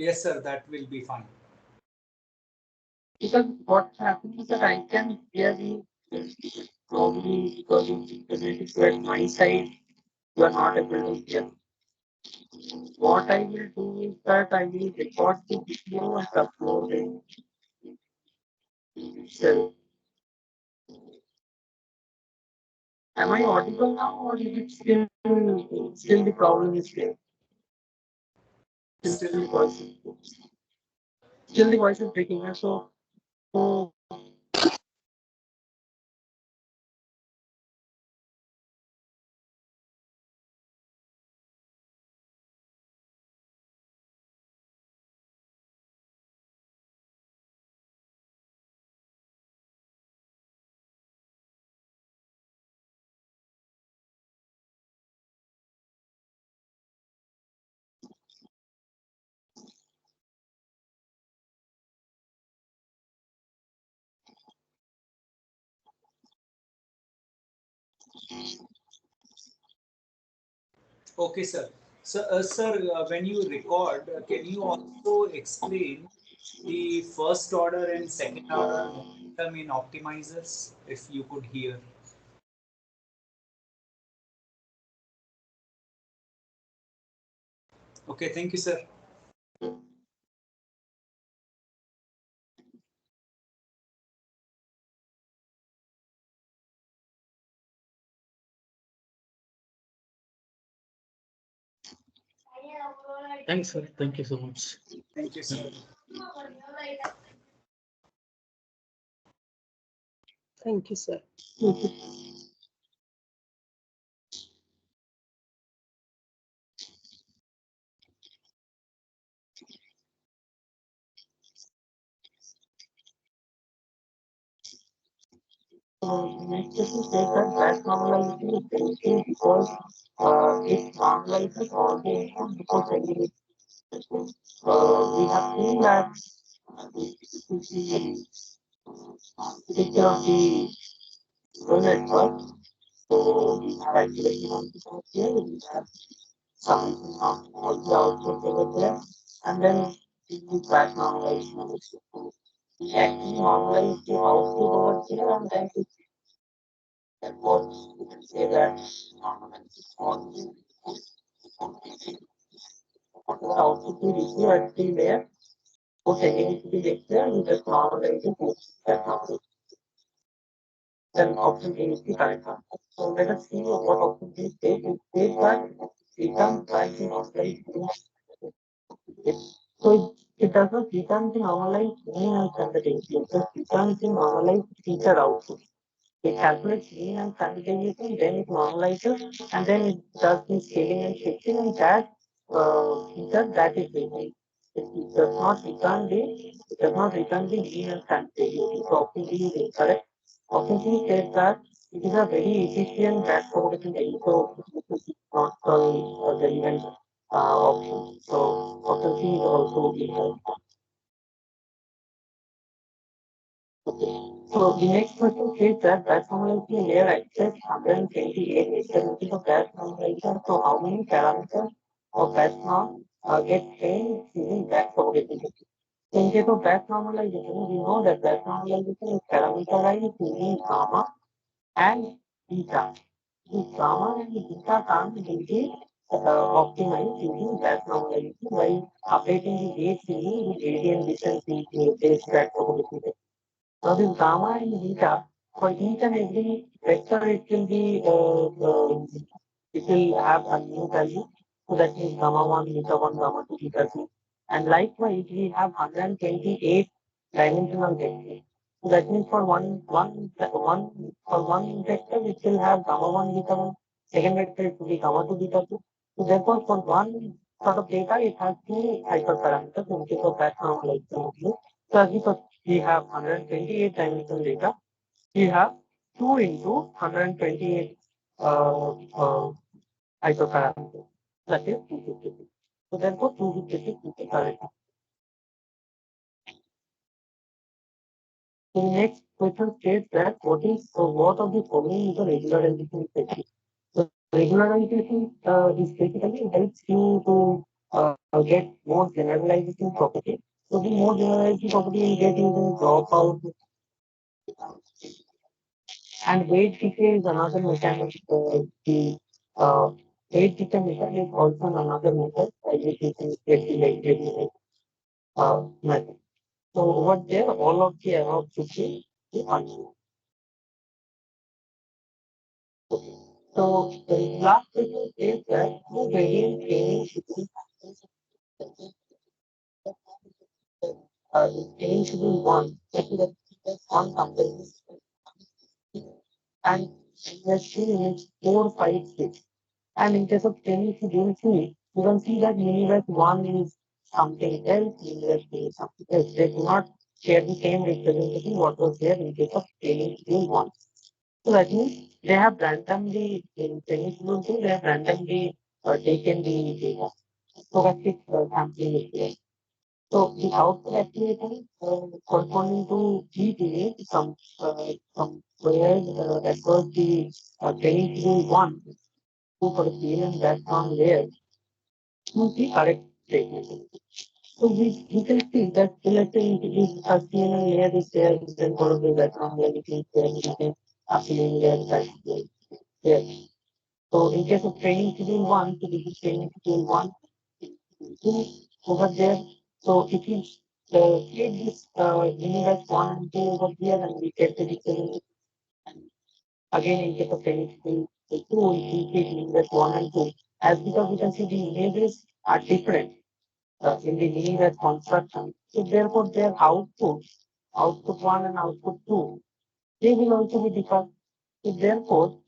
Yes, sir, that will be fine. Because what happens is that I can hear you probably because of the internet is at my side, you are not able to hear. What I will do is that I will record the video and upload it. So, am I audible now or is it still the problem is there? Still the voice is breaking. So Okay, sir. So, sir, when you record, can you also explain the first order and second order momentum in optimizers, if you could hear? Okay, thank you, sir. Thanks, sir. Thank you so much. Thank you, sir. Thank you, sir. next is to say that batch normalization is basically because it normalizes all the input before sending it. We have seen that the architecture of the neural network. So we have actually here, we have some of all the outputs over there, and then the batch normalization. We actually normalize the output over here, and then we that what we can say that normalize all the whatever output we receive actually there. For sending it to the vector, we just normalize it that normalize. Then option A is the correct one. So let us see what option B says. It says that return pricing of the so it it does not return the normalized mean and standard deviation. It just returns the normalized feature output. It calculates mean and standard deviation, then it normalizes, and then it does the scaling and shifting, and that feature that is retained. It does not return the mean and standard deviation. So option D is incorrect. Option C says that it is a very efficient batch propagation technique, so this is not the relevant option. So option C is also incorrect. Okay. So the next question says that batch normalization layer access 128 instances of batch normalization. So how many parameters of batch norm get trained using batch propagation technique? So in case of batch normalization, we know that batch normalization is parameterized using gamma and beta. The gamma and the beta terms will be optimized using batch normalization by updating the weights using the gradient descent based batch propagation. Now this gamma and beta, for each and every vector, it will have a new value. So that means gamma 1, beta 1, gamma 2, beta 2. And likewise, we have 128 dimensional vectors. So that means for one vector, it will have gamma 1, beta 1. Second vector, it will be gamma 2, beta 2. So therefore, for one sort of data, it has two hyperparameters in case of that normalization. So as we have 128 dimensional data, we have 2 into 128 hyperparameters. That is 256. So therefore, 256 is the correct. So the next question states that what of the following is a regularization technique? So regularization is basically helps you to get more generalization property. So the more generalization property you get, you will drop out. And weight decay is another mechanic. The uh, weight decay method is also another method by which you can get the weight decay method. So over there, all of the above should be the answer. So the last question is that the gradient training should be training should be one. That is one comparison. And let's see in 4, 5, 6. And in case of tennis, you can see that universe 1 is something else, universe 2 is something else. They do not share the same representation what was there in case of tennis 1. So that means they have randomly, in tennis 2, they have randomly taken the data. Stochastic sampling is there. So the output activity corresponding to GPA, some squared across the tennis 1 for the period background layer to the correct statement. So we can see that let's say if a CNN layer is there, then for the background layer it is there, we can a CNN layer that is there. So in case of training schedule 1, so this is training schedule 1, 2 over there. So if you create this universe 1 and 2 over here, and we get the difference. Again, in case of training schedule 2, we create universe 1 and 2. As because we can see the images are different in the linear construction. So therefore, their output 1 and output 2, they will also be different. So therefore,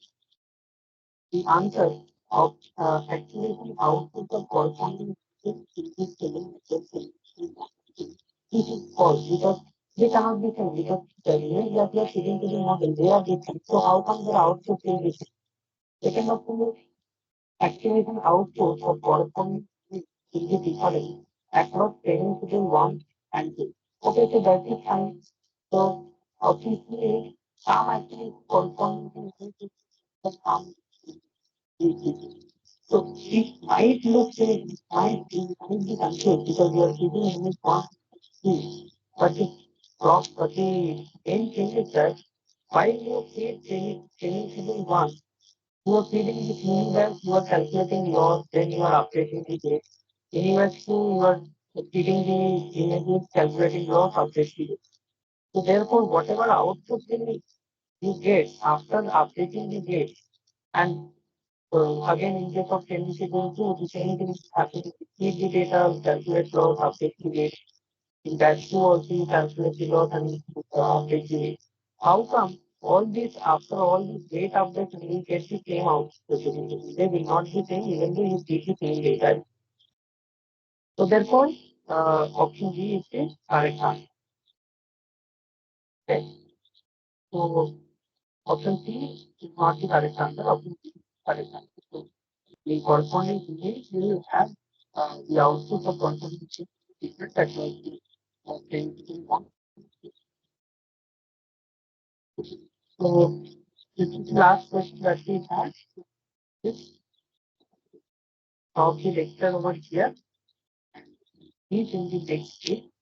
the answer of activation output of corresponding this is false because they cannot be same because the image that we are feeding to the model, they are different. So how come their output will be same? Second option is activation output of corresponding will be different across training schedule 1 and 2. Okay, so that is fine. So obviously some actually corresponding to some. So it might look might be confused because we are keeping image 1 2. But the main thing is that while you feed training schedule 1, you are feeding this universe, you are calculating loss, then you are updating the date. Universe 2, you are feeding the images, calculating loss, updating the date. So therefore, whatever output you get after updating the date, and again in case of tendency going through the same thing is happening. Feed the data, calculate loss, update the date. In that too also you calculate the loss and update the rate. How come all this after all this rate updates you will get the same output? They will not be same even though you keep the same data. So therefore, option B is the correct answer. Okay. So option C is not the correct answer. Option C is the correct answer. So the corresponding image will have the output of corresponding different that was the in one. So this is the last question that we have. This of the vector over here is in the next state.